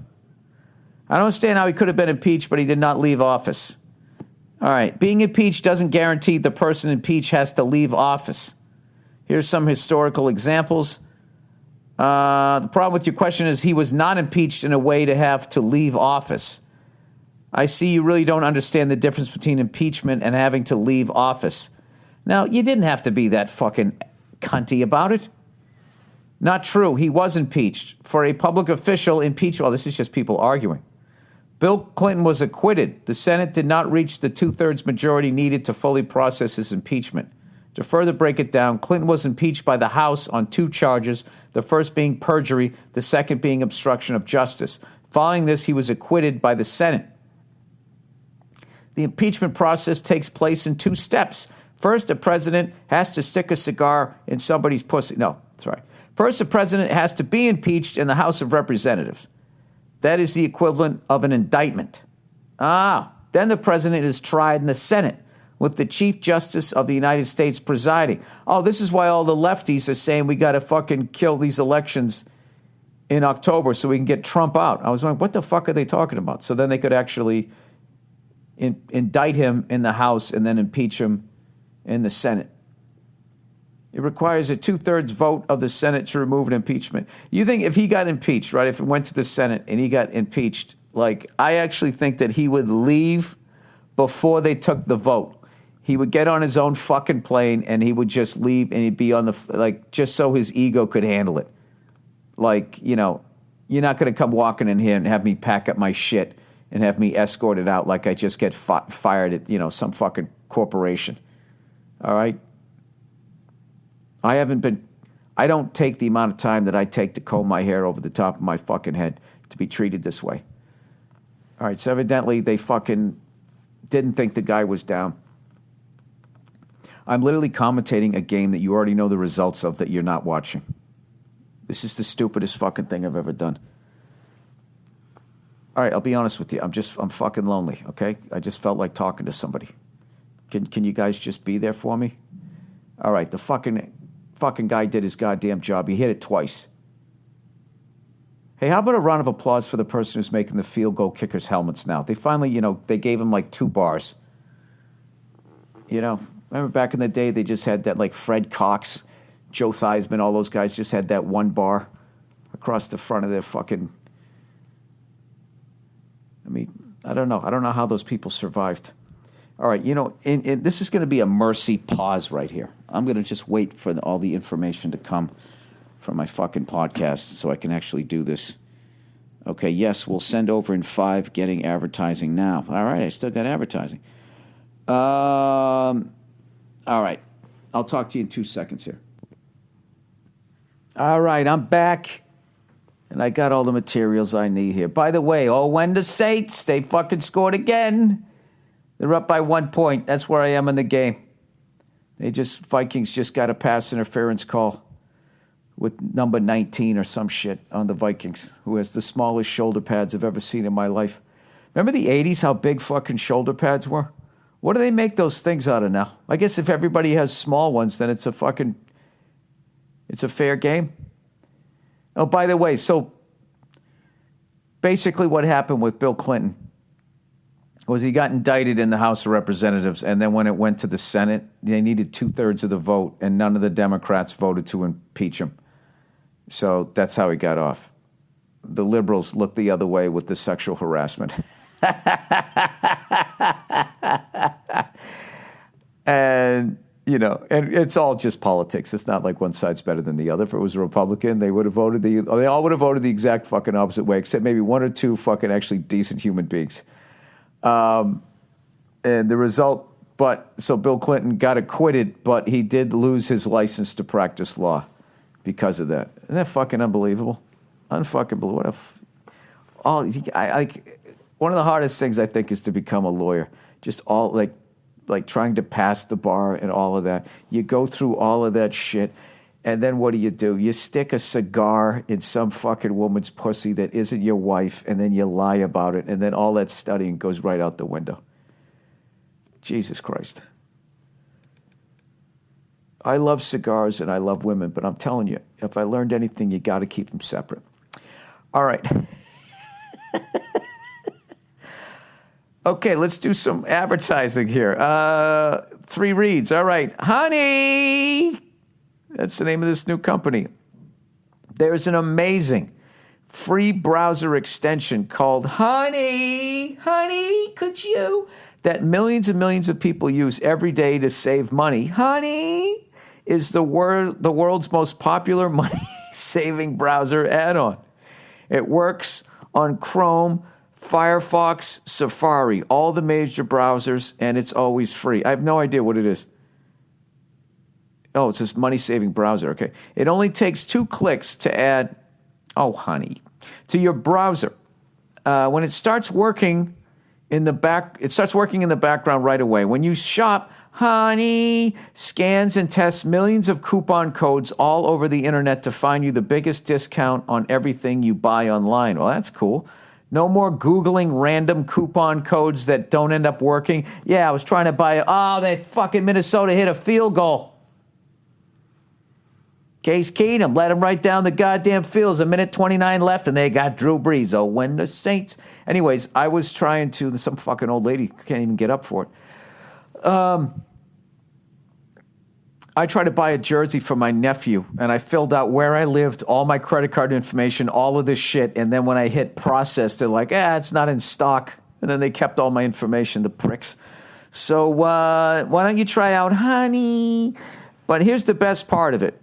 I don't understand how he could have been impeached, but he did not leave office. All right, being impeached doesn't guarantee the person impeached has to leave office. Here's some historical examples. The problem with your question is he was not impeached in a way to have to leave office. I see you really don't understand the difference between impeachment and having to leave office. Now, you didn't have to be that fucking cunty about it. Not true. He was impeached. For a public official, impeached... Well, this is just people arguing. Bill Clinton was acquitted. The Senate did not reach the two-thirds majority needed to fully process his impeachment. To further break it down, Clinton was impeached by the House on 2 charges, the first being perjury, the second being obstruction of justice. Following this, he was acquitted by the Senate. The impeachment process takes place in 2 steps. First, the president has to stick a cigar in somebody's pussy. No, sorry. First, the president has to be impeached in the House of Representatives. That is the equivalent of an indictment. Then the president is tried in the Senate, with the Chief Justice of the United States presiding. This is why all the lefties are saying we got to fucking kill these elections in October so we can get Trump out. I was wondering, what the fuck are they talking about? So then they could actually indict him in the House and then impeach him in the Senate. It requires a 2/3 vote of the Senate to remove an impeachment. You think if he got impeached, right, if it went to the Senate and he got impeached, like, I actually think that he would leave before they took the vote. He would get on his own fucking plane and he would just leave and he'd be on just so his ego could handle it. Like, you're not going to come walking in here and have me pack up my shit and have me escorted out like I just get fired at, some fucking corporation. All right? I don't take the amount of time that I take to comb my hair over the top of my fucking head to be treated this way. All right, so evidently they fucking didn't think the guy was down. I'm literally commentating a game that you already know the results of that you're not watching. This is the stupidest fucking thing I've ever done. All right, I'll be honest with you. I'm fucking lonely, okay? I just felt like talking to somebody. Can you guys just be there for me? All right, the fucking guy did his goddamn job. He hit it twice. Hey, how about a round of applause for the person who's making the field goal kickers' helmets now? They finally, they gave him like 2 bars. Remember back in the day, they just had that, like Fred Cox, Joe Theismann, all those guys just had that 1 bar across the front of their fucking... I don't know. I don't know how those people survived. All right, this is going to be a mercy pause right here. I'm going to just wait for all the information to come from my fucking podcast so I can actually do this. Okay, yes, we'll send over in 5, getting advertising now. All right, I still got advertising. All right, I'll talk to you in 2 seconds here. All right, I'm back, and I got all the materials I need here. By the way, when the Saints, they fucking scored again. They're up by 1 point. That's where I am in the game. Vikings just got a pass interference call with number 19 or some shit on the Vikings, who has the smallest shoulder pads I've ever seen in my life. Remember the 80s, how big fucking shoulder pads were? What do they make those things out of now? I guess if everybody has small ones, then it's a fair game. Oh, by the way, so basically what happened with Bill Clinton was he got indicted in the House of Representatives, and then when it went to the Senate, they needed 2/3 of the vote, and none of the Democrats voted to impeach him. So that's how he got off. The liberals looked the other way with the sexual harassment. And You know, and it's all just politics. It's not like one side's better than the other. If it was a Republican, they all would have voted the exact fucking opposite way, except maybe one or two fucking actually decent human beings. And the result, so Bill Clinton got acquitted, but he did lose his license to practice law because of that. Isn't that fucking unbelievable? Unfucking believable. One of the hardest things I think is to become a lawyer. Just all like trying to pass the bar and all of that. You go through all of that shit, and then what do? You stick a cigar in some fucking woman's pussy that isn't your wife, and then you lie about it, and then all that studying goes right out the window. Jesus Christ. I love cigars and I love women, but I'm telling you, if I learned anything, you got to keep them separate. All right. Okay, let's do some advertising here. 3 reads. All right. Honey. That's the name of this new company. There's an amazing free browser extension called Honey. Honey, could you? That millions and millions of people use every day to save money. Honey is the world's most popular money-saving browser add-on. It works on Chrome, Firefox, Safari, all the major browsers, and it's always free. I have no idea what it is. Oh, it's this money-saving browser. Okay. It only takes 2 clicks to add, honey, to your browser. When it starts working in the background right away. When you shop, Honey scans and tests millions of coupon codes all over the internet to find you the biggest discount on everything you buy online. Well, that's cool. No more Googling random coupon codes that don't end up working. Yeah, I was trying to buy that fucking Minnesota hit a field goal. Case Keenum, let him right down the goddamn field. A minute 29 left, and they got Drew Brees. Oh, when the Saints. Anyways, I was trying to, some fucking old lady can't even get up for it. I tried to buy a jersey for my nephew, and I filled out where I lived, all my credit card information, all of this shit, and then when I hit process, they're like, it's not in stock. And then they kept all my information, the pricks. So why don't you try out Honey? But here's the best part of it.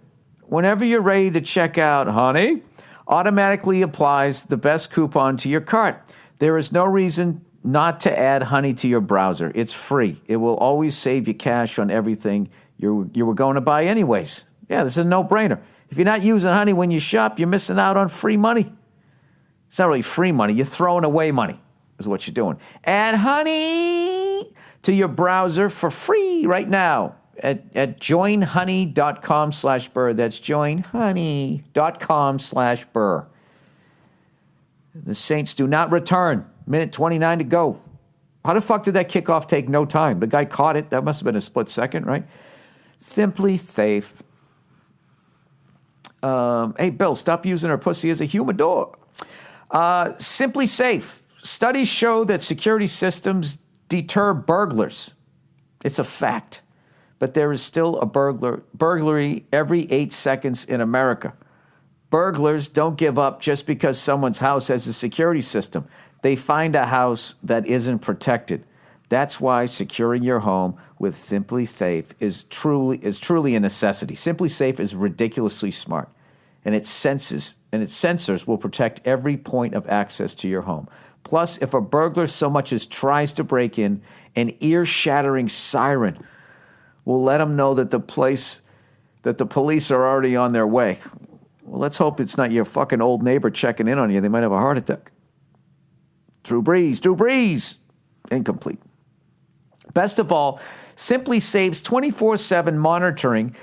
Whenever you're ready to check out, Honey automatically applies the best coupon to your cart. There is no reason not to add Honey to your browser. It's free. It will always save you cash on everything you were going to buy anyways. Yeah, this is a no-brainer. If you're not using Honey when you shop, you're missing out on free money. It's not really free money. You're throwing away money is what you're doing. Add Honey to your browser for free right now at joinhoney.com/Burr. That's joinhoney.com/Burr. The Saints do not return. Minute 29 to go. How the fuck did that kickoff take no time? The guy caught it. That must have been a split second, right? Simply Safe. Hey, Bill, stop using her pussy as a humidor. Simply Safe. Studies show that security systems deter burglars. It's a fact. But there is still a burglary every 8 seconds in America. Burglars don't give up just because someone's house has a security system. They find a house that isn't protected. That's why securing your home with Simply Safe is truly a necessity. Simply Safe is ridiculously smart, and its sensors will protect every point of access to your home. Plus, if a burglar so much as tries to break in, an ear-shattering siren will let them know that the police are already on their way. Well, let's hope it's not your fucking old neighbor checking in on you. They might have a heart attack. Drew Brees. Incomplete. Best of all, Simply Safe's 24/7 monitoring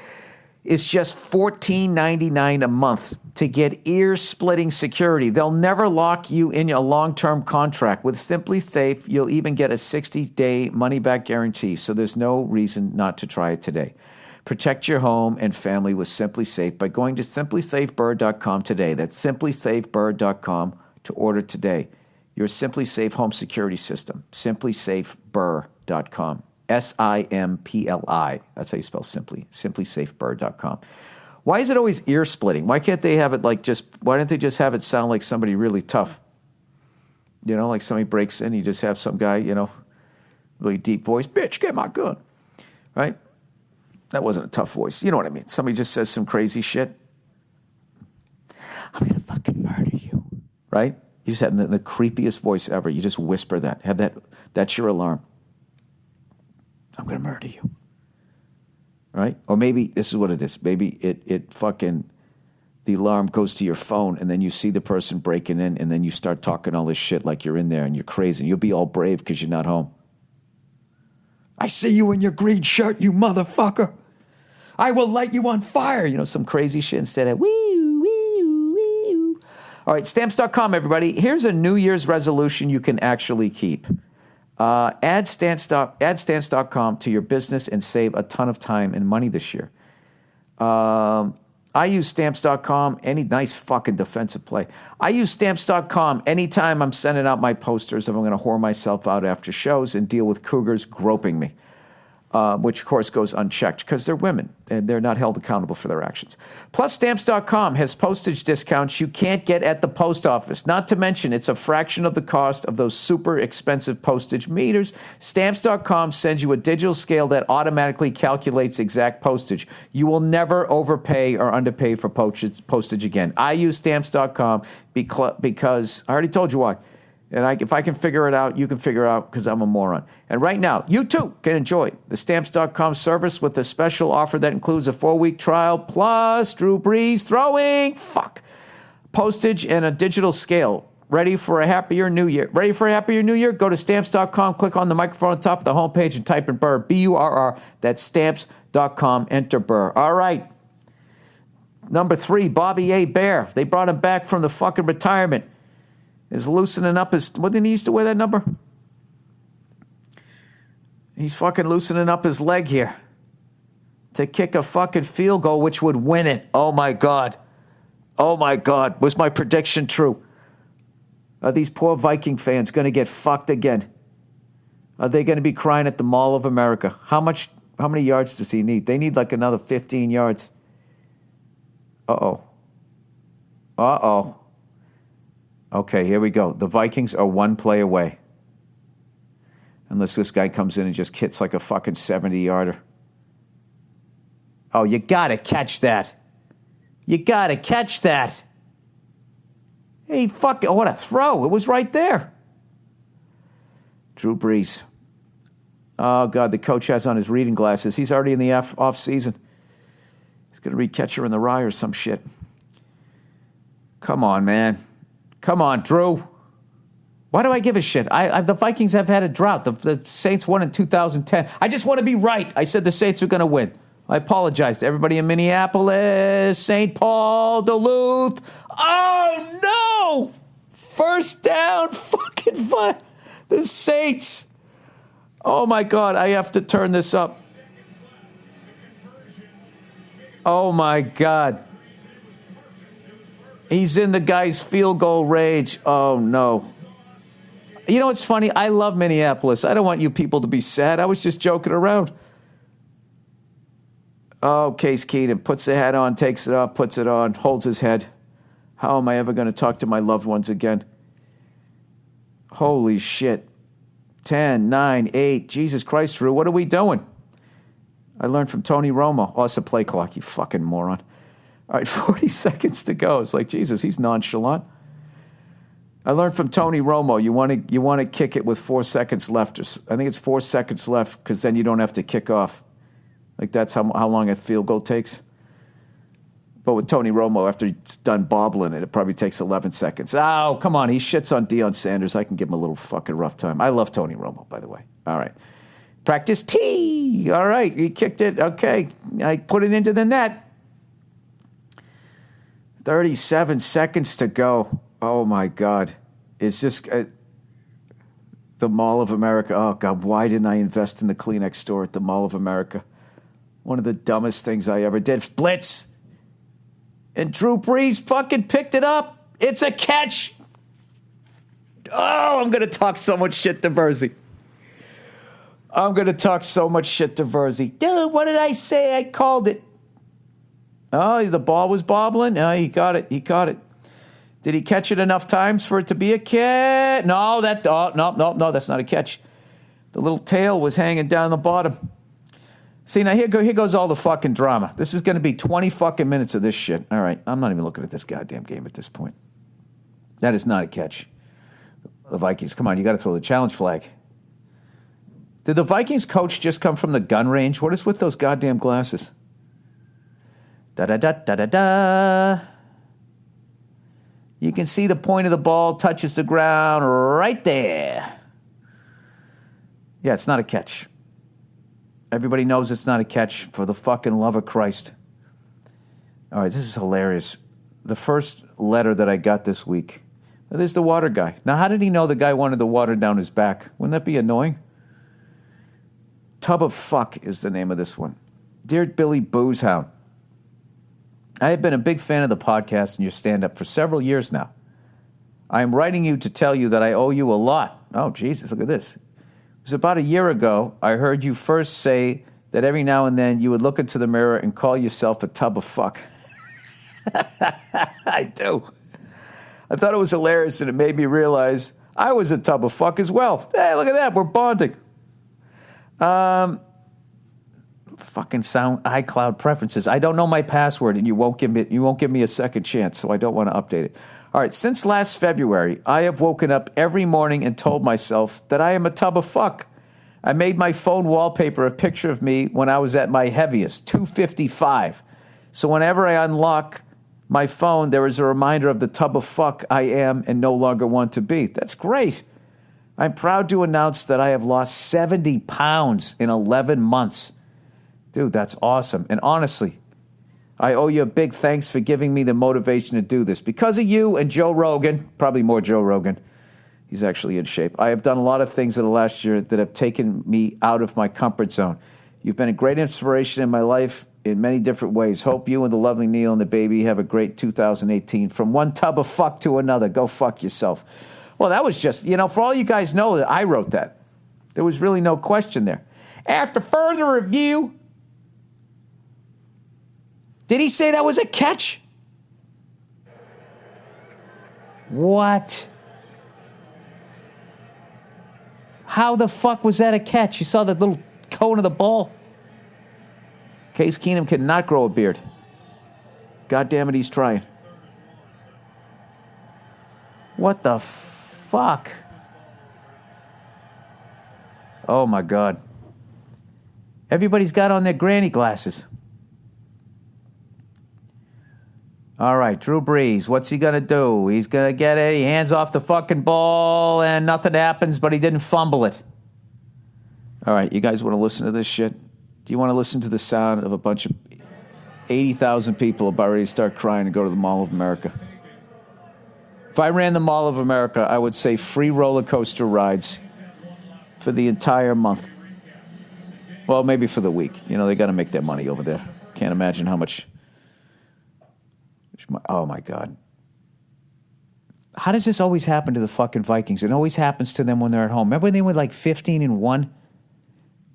is just $14.99 a month to get ear-splitting security. They'll never lock you in a long-term contract. With Simply Safe, you'll even get a 60-day money-back guarantee, so there's no reason not to try it today. Protect your home and family with Simply Safe by going to simplysafeburr.com today. That's simplysafeburr.com to order today. Your Simply Safe home security system. simplysafeburr.com. SIMPLI. That's how you spell Simply. simplysafeburr.com. Why is it always ear splitting? Why can't they have it why don't they just have it sound like somebody really tough? You know, like somebody breaks in, you just have some guy, really deep voice, bitch, get my gun. Right? That wasn't a tough voice. You know what I mean? Somebody just says some crazy shit. I'm going to fucking murder you. Right? You just have the creepiest voice ever. You just whisper that. Have that. That's your alarm. I'm going to murder you. Right? Or maybe this is what it is. Maybe it fucking, the alarm goes to your phone and then you see the person breaking in and then you start talking all this shit like you're in there and you're crazy. And you'll be all brave because you're not home. I see you in your green shirt, you motherfucker. I will light you on fire. You know, some crazy shit instead of wee, wee, wee. All right, Stamps.com, everybody. Here's a New Year's resolution you can actually keep. Add Stamps.com to your business and save a ton of time and money this year. I use Stamps.com, any nice fucking defensive play. I use Stamps.com anytime I'm sending out my posters if I'm going to whore myself out after shows and deal with cougars groping me, which, of course, goes unchecked because they're women and they're not held accountable for their actions. Plus, Stamps.com has postage discounts you can't get at the post office. Not to mention, it's a fraction of the cost of those super expensive postage meters. Stamps.com sends you a digital scale that automatically calculates exact postage. You will never overpay or underpay for postage again. I use Stamps.com because I already told you why. And if I can figure it out, you can figure it out because I'm a moron. And right now, you too can enjoy the Stamps.com service with a special offer that includes a 4-week trial plus Drew Brees throwing, postage and a digital scale. Ready for a happier new year? Ready for a happier new year? Go to Stamps.com, click on the microphone on top of the homepage and type in Burr, B-U-R-R. That's Stamps.com, enter Burr. All right. Number 3, Bobby A. Bear. They brought him back from the fucking retirement. Is loosening up his, what did he used to wear that number? He's fucking loosening up his leg here to kick a fucking field goal, which would win it. Oh my God. Oh my God. Was my prediction true? Are these poor Viking fans going to get fucked again? Are they going to be crying at the Mall of America? How many yards does he need? They need like another 15 yards. Uh-oh. Uh-oh. Okay, here we go. The Vikings are 1 play away. Unless this guy comes in and just hits like a fucking 70-yarder. Oh, you got to catch that. You got to catch that. Hey, fuck, what a throw. It was right there. Drew Brees. Oh, God, the coach has on his reading glasses. He's already in the off season. He's going to read Catcher in the Rye or some shit. Come on, man. Come on, Drew. Why do I give a shit? The Vikings have had a drought. The Saints won in 2010. I just want to be right. I said the Saints were going to win. I apologize to everybody in Minneapolis, St. Paul, Duluth. Oh, no! First down, fucking the Saints. Oh, my God. I have to turn this up. Oh, my God. He's in the guy's field goal rage. Oh, no. You know what's funny? I love Minneapolis. I don't want you people to be sad. I was just joking around. Oh, Case Keenum puts the hat on, takes it off, puts it on, holds his head. How am I ever going to talk to my loved ones again? Holy shit. 10, 9, 8. Jesus Christ, Drew, what are we doing? I learned from Tony Romo. Oh, it's a play clock, you fucking moron. All right, 40 seconds to go. It's like, Jesus, he's nonchalant. I learned from Tony Romo, you want to kick it with 4 seconds left. I think it's 4 seconds left because then you don't have to kick off. Like that's how long a field goal takes. But with Tony Romo, after he's done bobbling it probably takes 11 seconds. Oh, come on. He shits on Deion Sanders. I can give him a little fucking rough time. I love Tony Romo, by the way. All right. Practice T. All right. He kicked it. Okay. I put it into the net. 37 seconds to go. Oh, my God. It's just the Mall of America. Oh, God, why didn't I invest in the Kleenex store at the Mall of America? One of the dumbest things I ever did. Blitz. And Drew Brees fucking picked it up. It's a catch. Oh, I'm going to talk so much shit to Verzi. Dude, what did I say? I called it. Oh, the ball was bobbling. Oh, he got it. Did he catch it enough times for it to be a catch? No, that's not a catch. The little tail was hanging down the bottom. See, now here goes all the fucking drama. This is going to be 20 fucking minutes of this shit. All right, I'm not even looking at this goddamn game at this point. That is not a catch. The Vikings, come on, you got to throw the challenge flag. Did the Vikings coach just come from the gun range? What is with those goddamn glasses? Da-da-da-da-da-da. You can see the point of the ball touches the ground right there. Yeah, it's not a catch. Everybody knows it's not a catch, for the fucking love of Christ. All right, this is hilarious. The first letter that I got this week, there's the water guy. Now, how did he know the guy wanted the water down his back? Wouldn't that be annoying? Tub of Fuck is the name of this one. Dear Billy Boozehound, I have been a big fan of the podcast and your stand-up for several years now. I am writing you to tell you that I owe you a lot. Oh, Jesus, look at this. It was about a year ago, I heard you first say that every now and then you would look into the mirror and call yourself a tub of fuck. I do. I thought it was hilarious, and it made me realize I was a tub of fuck as well. Hey, look at that. We're bonding. Fucking sound iCloud preferences. I don't know my password, and you won't give me a second chance, so I don't want to update it. All right, since last February, I have woken up every morning and told myself that I am a tub of fuck. I made my phone wallpaper a picture of me when I was at my heaviest, 255. So whenever I unlock my phone, there is a reminder of the tub of fuck I am and no longer want to be. That's great. I'm proud to announce that I have lost 70 pounds in 11 months. Dude, that's awesome. And honestly, I owe you a big thanks for giving me the motivation to do this. Because of you and Joe Rogan, probably more Joe Rogan, he's actually in shape, I have done a lot of things in the last year that have taken me out of my comfort zone. You've been a great inspiration in my life in many different ways. Hope you and the lovely Neil and the baby have a great 2018. From one tub of fuck to another, go fuck yourself. Well, that was just, for all you guys know, that I wrote that. There was really no question there. After further review, did he say that was a catch? What? How the fuck was that a catch? You saw the little cone of the ball? Case Keenum cannot grow a beard. God damn it, he's trying. What the fuck? Oh, my God. Everybody's got on their granny glasses. All right, Drew Brees, what's he going to do? He's going to get it. He hands off the fucking ball, and nothing happens, but he didn't fumble it. All right, you guys want to listen to this shit? Do you want to listen to the sound of a bunch of 80,000 people about ready to start crying and go to the Mall of America? If I ran the Mall of America, I would say free roller coaster rides for the entire month. Well, maybe for the week. They got to make their money over there. Can't imagine how much. Oh, my God. How does this always happen to the fucking Vikings? It always happens to them when they're at home. Remember when they were like 15-1?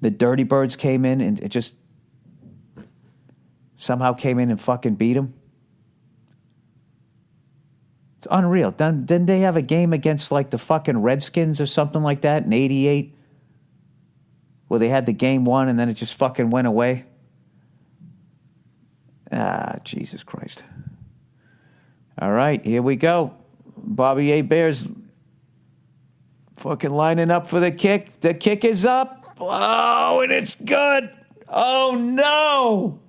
The Dirty Birds came in and it just somehow came in and fucking beat them? It's unreal. Didn't they have a game against like the fucking Redskins or something like that in 88? Where they had the game won and then it just fucking went away? Ah, Jesus Christ. All right, here we go. Bobby A. Bear's fucking lining up for the kick. The kick is up. Oh, and it's good. Oh, no.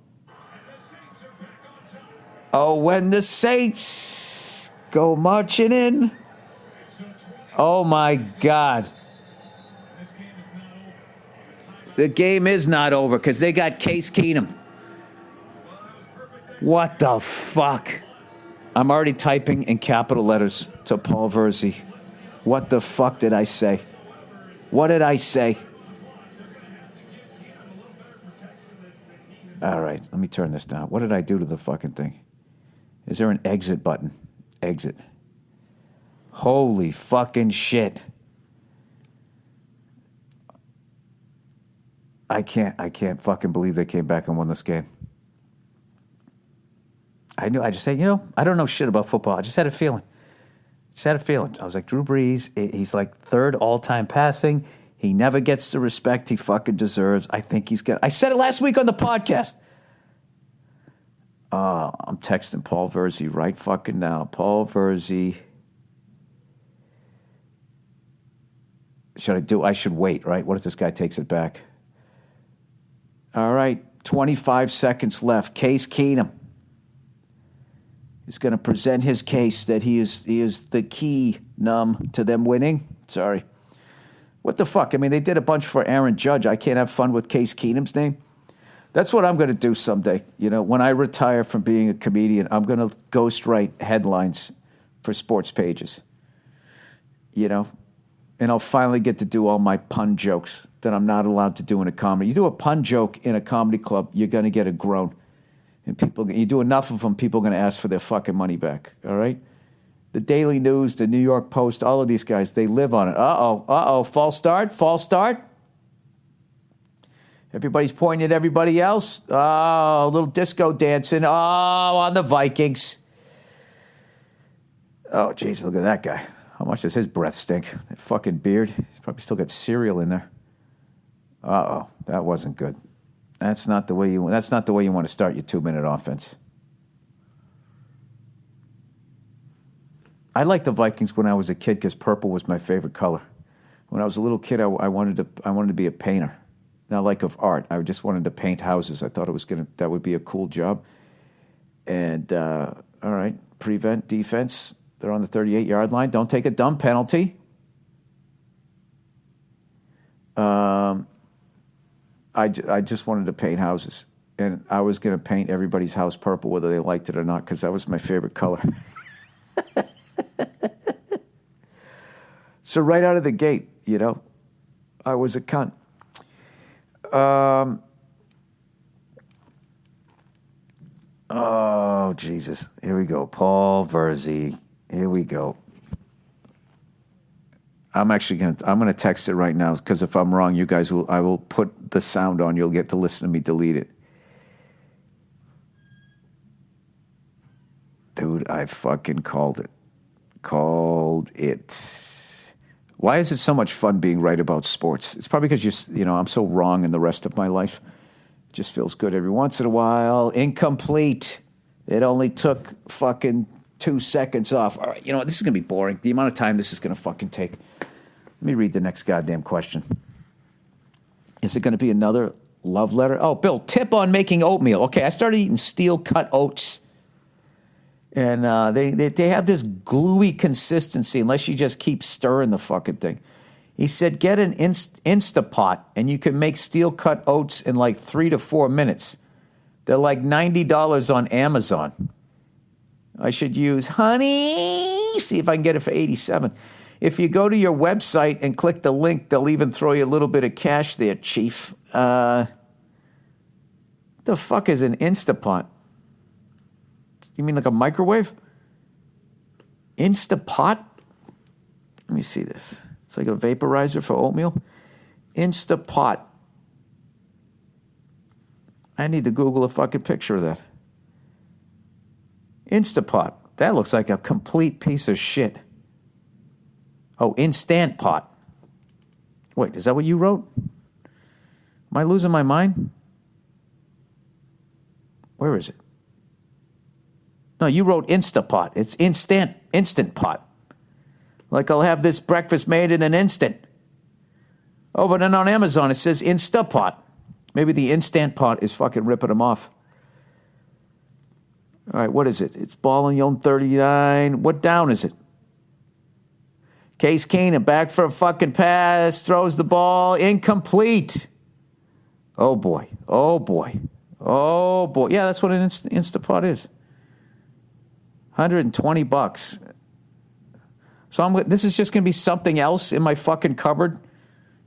Oh, when the Saints go marching in. Oh, my God. The game is not over because they got Case Keenum. What the fuck? I'm already typing in capital letters to Paul Verzi. What the fuck did I say? What did I say? All right, let me turn this down. What did I do to the fucking thing? Is there an exit button? Exit. Holy fucking shit. I can't fucking believe they came back and won this game. I just said, I don't know shit about football. I just had a feeling. I was like, Drew Brees, he's like third all-time passing. He never gets the respect he fucking deserves. I think he's gonna. I said it last week on the podcast. I'm texting Paul Verzi right fucking now. Paul Verzi. I should wait, right? What if this guy takes it back? All right, 25 seconds left. Case Keenum is going to present his case that he is the key to them winning. Sorry. What the fuck? I mean, they did a bunch for Aaron Judge. I can't have fun with Case Keenum's name. That's what I'm going to do someday. You know, when I retire from being a comedian, I'm going to ghostwrite headlines for sports pages. You know, and I'll finally get to do all my pun jokes that I'm not allowed to do in a comedy. You do a pun joke in a comedy club, you're going to get a groan. And you do enough of them, people are going to ask for their fucking money back, all right? The Daily News, the New York Post, all of these guys, they live on it. False start. Everybody's pointing at everybody else. Oh, a little disco dancing. Oh, on the Vikings. Oh, jeez, look at that guy. How much does his breath stink? That fucking beard. He's probably still got cereal in there. That wasn't good. That's not the way you want to start your 2-minute offense. I liked the Vikings when I was a kid because purple was my favorite color. When I was a little kid, I wanted to be a painter. Not like of art. I just wanted to paint houses. I thought that would be a cool job. And all right, prevent defense. They're on the 38-yard line. Don't take a dumb penalty. I just wanted to paint houses. And I was going to paint everybody's house purple, whether they liked it or not, because that was my favorite color. So right out of the gate, you know, I was a cunt. Oh, Jesus. Here we go. Paul Verzi. Here we go. I'm going to text it right now because if I'm wrong, I will put the sound on. You'll get to listen to me delete it. Dude, I fucking called it. Why is it so much fun being right about sports? It's probably because I'm so wrong in the rest of my life. It just feels good every once in a while. Incomplete. It only took fucking 2 seconds off. All right, you know what? This is going to be boring. The amount of time this is going to fucking take. Let me read the next goddamn question. Is it going to be another love letter? Oh, Bill, tip on making oatmeal. Okay, I started eating steel-cut oats. And they have this gluey consistency unless you just keep stirring the fucking thing. He said, get an Instapot, and you can make steel-cut oats in like 3 to 4 minutes. They're like $90 on Amazon. I should use honey. See if I can get it for $87. If you go to your website and click the link, they'll even throw you a little bit of cash there, Chief. The fuck is an Instapot? You mean like a microwave? Instapot? Let me see this. It's like a vaporizer for oatmeal. Instapot. I need to Google a fucking picture of that. Instapot. That looks like a complete piece of shit. Oh, Instant Pot. Wait, is that what you wrote? Am I losing my mind? Where is it? No, you wrote Instapot. It's Instant Pot. Like I'll have this breakfast made in an instant. Oh, but then on Amazon it says Instapot. Maybe the Instant Pot is fucking ripping them off. All right, what is it? It's Ball and Young 39. What down is it? Case Keenum back for a fucking pass. Throws the ball. Incomplete. Oh, boy. Oh, boy. Oh, boy. Yeah, that's what an Instapot is. $120. So this is just going to be something else in my fucking cupboard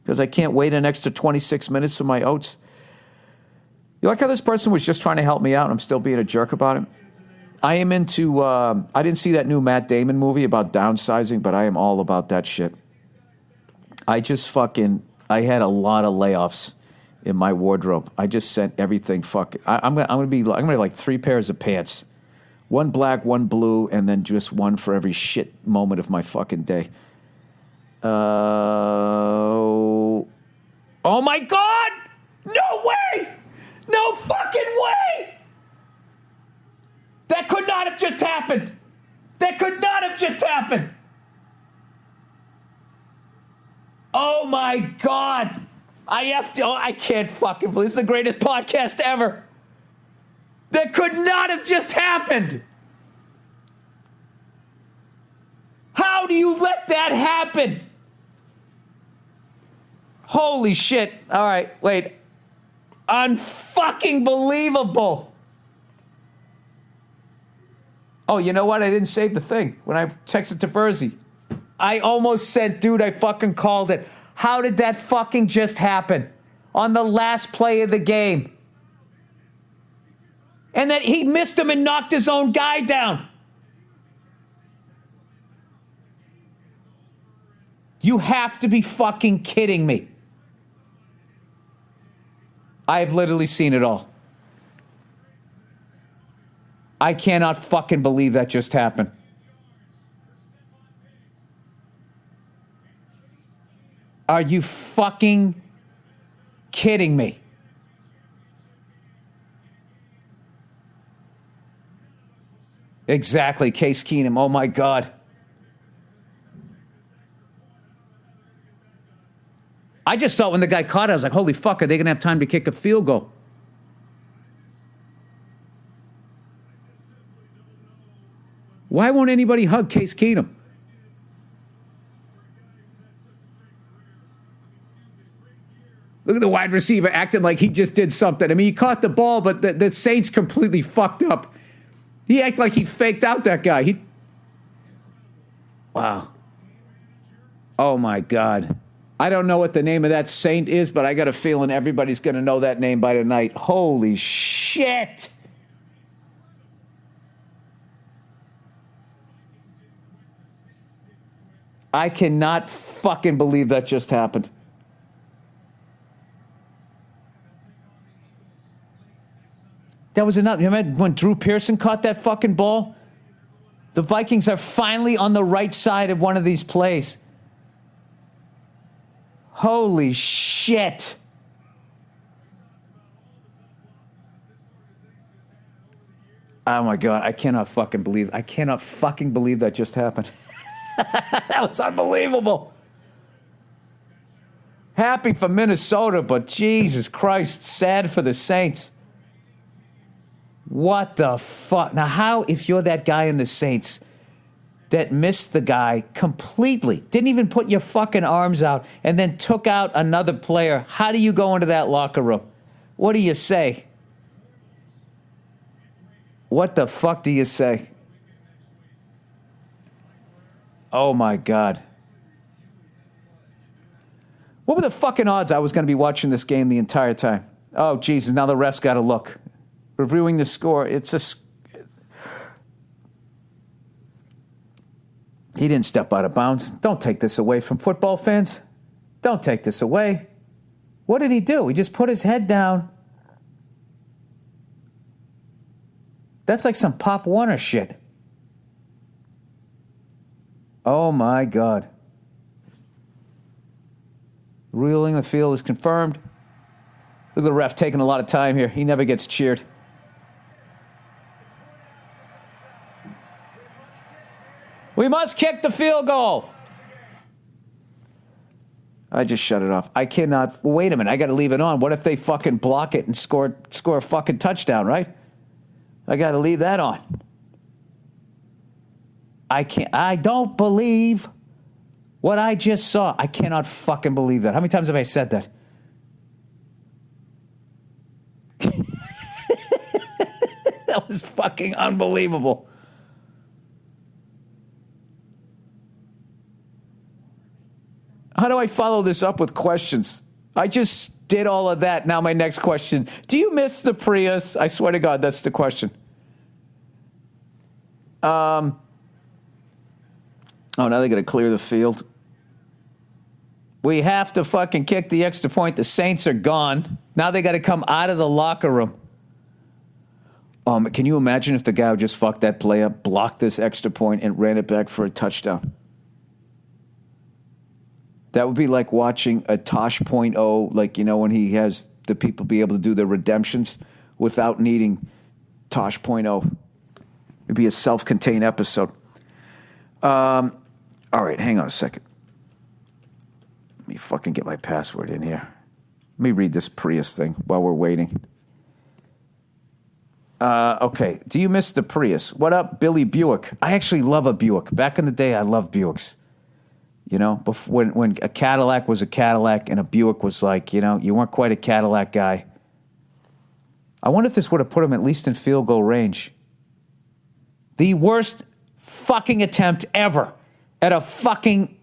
because I can't wait an extra 26 minutes for my oats. You like how this person was just trying to help me out and I'm still being a jerk about it? I am into, I didn't see that new Matt Damon movie about downsizing, but I am all about that shit. I had a lot of layoffs in my wardrobe. I just sent everything fucking, I'm gonna have like 3 pairs of pants. 1 black, 1 blue, and then just one for every shit moment of my fucking day. Oh my God! No way! No fucking way! That could not have just happened. That could not have just happened. Oh my God. I can't fucking believe this is the greatest podcast ever. That could not have just happened. How do you let that happen? Holy shit. All right, wait. Unfucking believable. Oh, you know what? I didn't save the thing when I texted to Verzi. I almost said, dude, I fucking called it. How did that fucking just happen on the last play of the game? And that he missed him and knocked his own guy down. You have to be fucking kidding me. I've literally seen it all. I cannot fucking believe that just happened. Are you fucking kidding me? Exactly, Case Keenum. Oh my God. I just thought when the guy caught it, I was like, holy fuck, are they going to have time to kick a field goal? Why won't anybody hug Case Keenum? Look at the wide receiver acting like he just did something. I mean, he caught the ball, but the Saints completely fucked up. He acted like he faked out that guy. Wow. Oh, my God. I don't know what the name of that Saint is, but I got a feeling everybody's going to know that name by tonight. Holy shit. I cannot fucking believe that just happened. That was another. Remember when Drew Pearson caught that fucking ball? The Vikings are finally on the right side of one of these plays. Holy shit. Oh my God, I cannot fucking believe that just happened. That was unbelievable. Happy for Minnesota, but Jesus Christ, sad for the Saints. What the fuck? Now, how, if you're that guy in the Saints that missed the guy completely, didn't even put your fucking arms out, and then took out another player, how do you go into that locker room? What do you say? What the fuck do you say? Oh, my God. What were the fucking odds I was going to be watching this game the entire time? Oh, Jesus, now the ref's got to look. Reviewing the score, he didn't step out of bounds. Don't take this away from football fans. Don't take this away. What did he do? He just put his head down. That's like some Pop Warner shit. Oh, my God. Ruling the field is confirmed. Look at the ref taking a lot of time here. He never gets cheered. We must kick the field goal. I just shut it off. I cannot. Wait a minute. I got to leave it on. What if they fucking block it and score a fucking touchdown, right? I got to leave that on. I can't. I don't believe what I just saw. I cannot fucking believe that. How many times have I said that? That was fucking unbelievable. How do I follow this up with questions? I just did all of that. Now my next question. Do you miss the Prius? I swear to God, that's the question. Oh, now they're going to clear the field. We have to fucking kick the extra point. The Saints are gone. Now they got to come out of the locker room. Can you imagine if the guy who just fucked that play up, blocked this extra point, and ran it back for a touchdown? That would be like watching a Tosh.0, like, you know, when he has the people be able to do their redemptions without needing Tosh.0. It'd be a self-contained episode. All right, hang on a second. Let me fucking get my password in here. Let me read this Prius thing while we're waiting. Okay, do you miss the Prius? What up, Billy Buick? I actually love a Buick. Back in the day, I loved Buicks. You know, before, when a Cadillac was a Cadillac and a Buick was like, you know, you weren't quite a Cadillac guy. I wonder if this would have put him at least in field goal range. The worst fucking attempt ever at a fucking...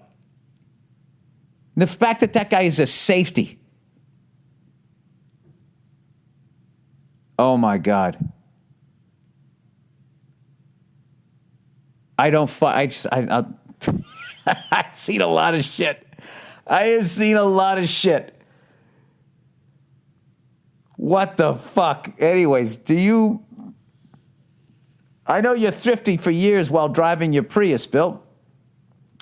The fact that guy is a safety. Oh, my God. I've seen a lot of shit. I have seen a lot of shit. What the fuck? Anyways, I know you're thrifty for years while driving your Prius, Bill.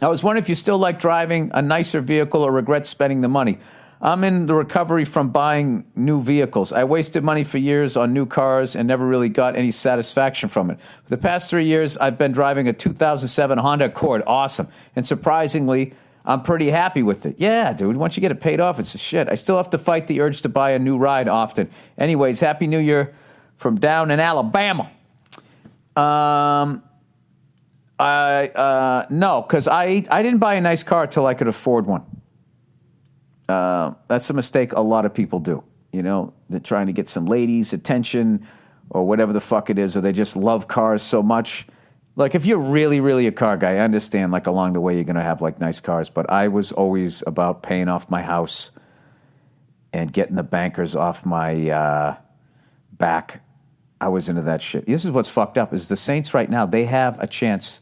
I was wondering if you still like driving a nicer vehicle or regret spending the money. I'm in the recovery from buying new vehicles. I wasted money for years on new cars and never really got any satisfaction from it. For the past 3 years, I've been driving a 2007 Honda Accord. Awesome. And surprisingly, I'm pretty happy with it. Yeah, dude, once you get it paid off, it's a shit. I still have to fight the urge to buy a new ride often. Anyways, Happy New Year from down in Alabama. No, because I didn't buy a nice car till I could afford one. That's a mistake a lot of people do. You know, they're trying to get some ladies' attention or whatever the fuck it is, or they just love cars so much. Like, if you're really, really a car guy, I understand, like, along the way you're going to have, like, nice cars. But I was always about paying off my house and getting the bankers off my back. I was into that shit. This is what's fucked up, is the Saints right now, they have a chance.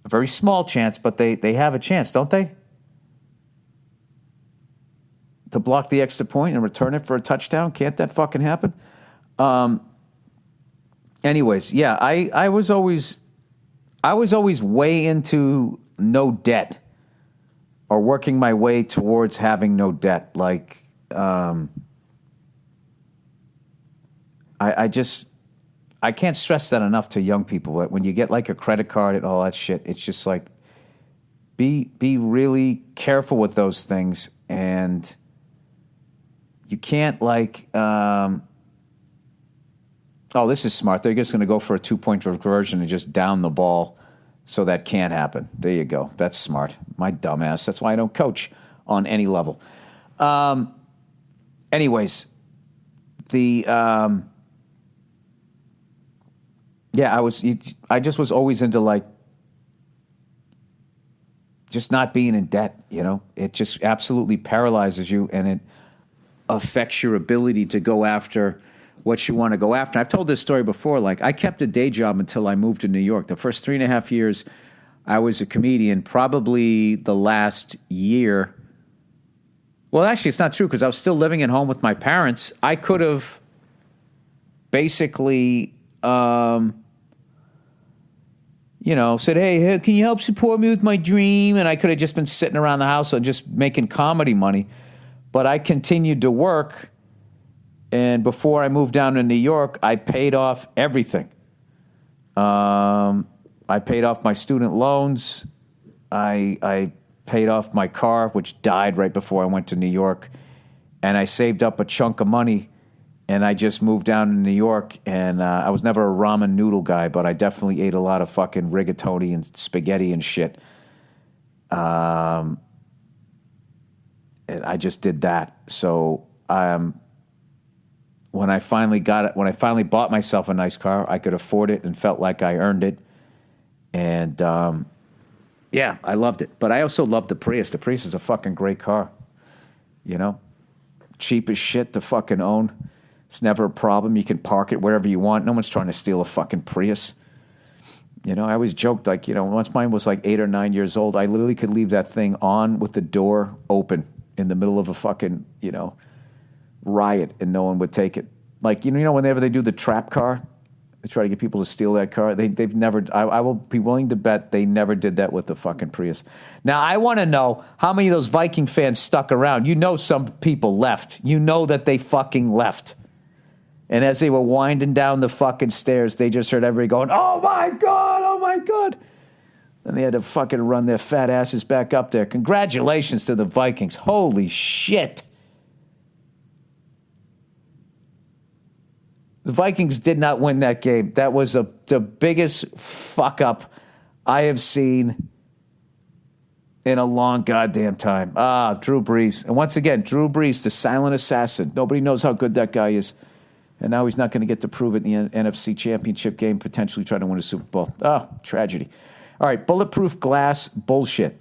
A very small chance, but they have a chance, don't they? To block the extra point and return it for a touchdown. Can't that fucking happen? Anyways, yeah, I was always way into no debt or working my way towards having no debt. Like, I can't stress that enough to young people. When you get like a credit card and all that shit, it's just like, be really careful with those things. And you can't like, this is smart. They're just going to go for a 2-point conversion and just down the ball. So that can't happen. There you go. That's smart. My dumbass. That's why I don't coach on any level. Anyways, I just was always into like just not being in debt, you know? It just absolutely paralyzes you, and it affects your ability to go after what you want to go after. I've told this story before. Like, I kept a day job until I moved to New York. The first 3.5 years I was a comedian. Probably the last year, well, actually, it's not true, because I was still living at home with my parents. I could have basically, said, hey, can you help support me with my dream? And I could have just been sitting around the house and just making comedy money. But I continued to work. And before I moved down to New York, I paid off everything. I paid off my student loans. I paid off my car, which died right before I went to New York. And I saved up a chunk of money, and I just moved down to New York. And I was never a ramen noodle guy, but I definitely ate a lot of fucking rigatoni and spaghetti and shit. And I just did that. So when I finally bought myself a nice car, I could afford it and felt like I earned it. And yeah, I loved it. But I also loved the Prius. The Prius is a fucking great car. You know? Cheap as shit to fucking own. It's never a problem. You can park it wherever you want. No one's trying to steal a fucking Prius. You know, I always joked, like, once mine was like 8 or 9 years old, I literally could leave that thing on with the door open in the middle of a fucking, riot, and no one would take it. Like, whenever they do the trap car They try to get people to steal that car. They've never, I will be willing to bet they never did that with the fucking Prius. Now, I want to know how many of those Viking fans stuck around. You know some people left. You know that they fucking left. And as they were winding down the fucking stairs, they just heard everybody going, oh my God, oh my God. And they had to fucking run their fat asses back up there. Congratulations to the Vikings. Holy shit. The Vikings did not win that game. That was the biggest fuck up I have seen in a long goddamn time. Drew Brees. And once again, Drew Brees, the silent assassin. Nobody knows how good that guy is. And now he's not going to get to prove it in the NFC Championship game, potentially trying to win a Super Bowl. Oh, tragedy. All right, bulletproof glass bullshit.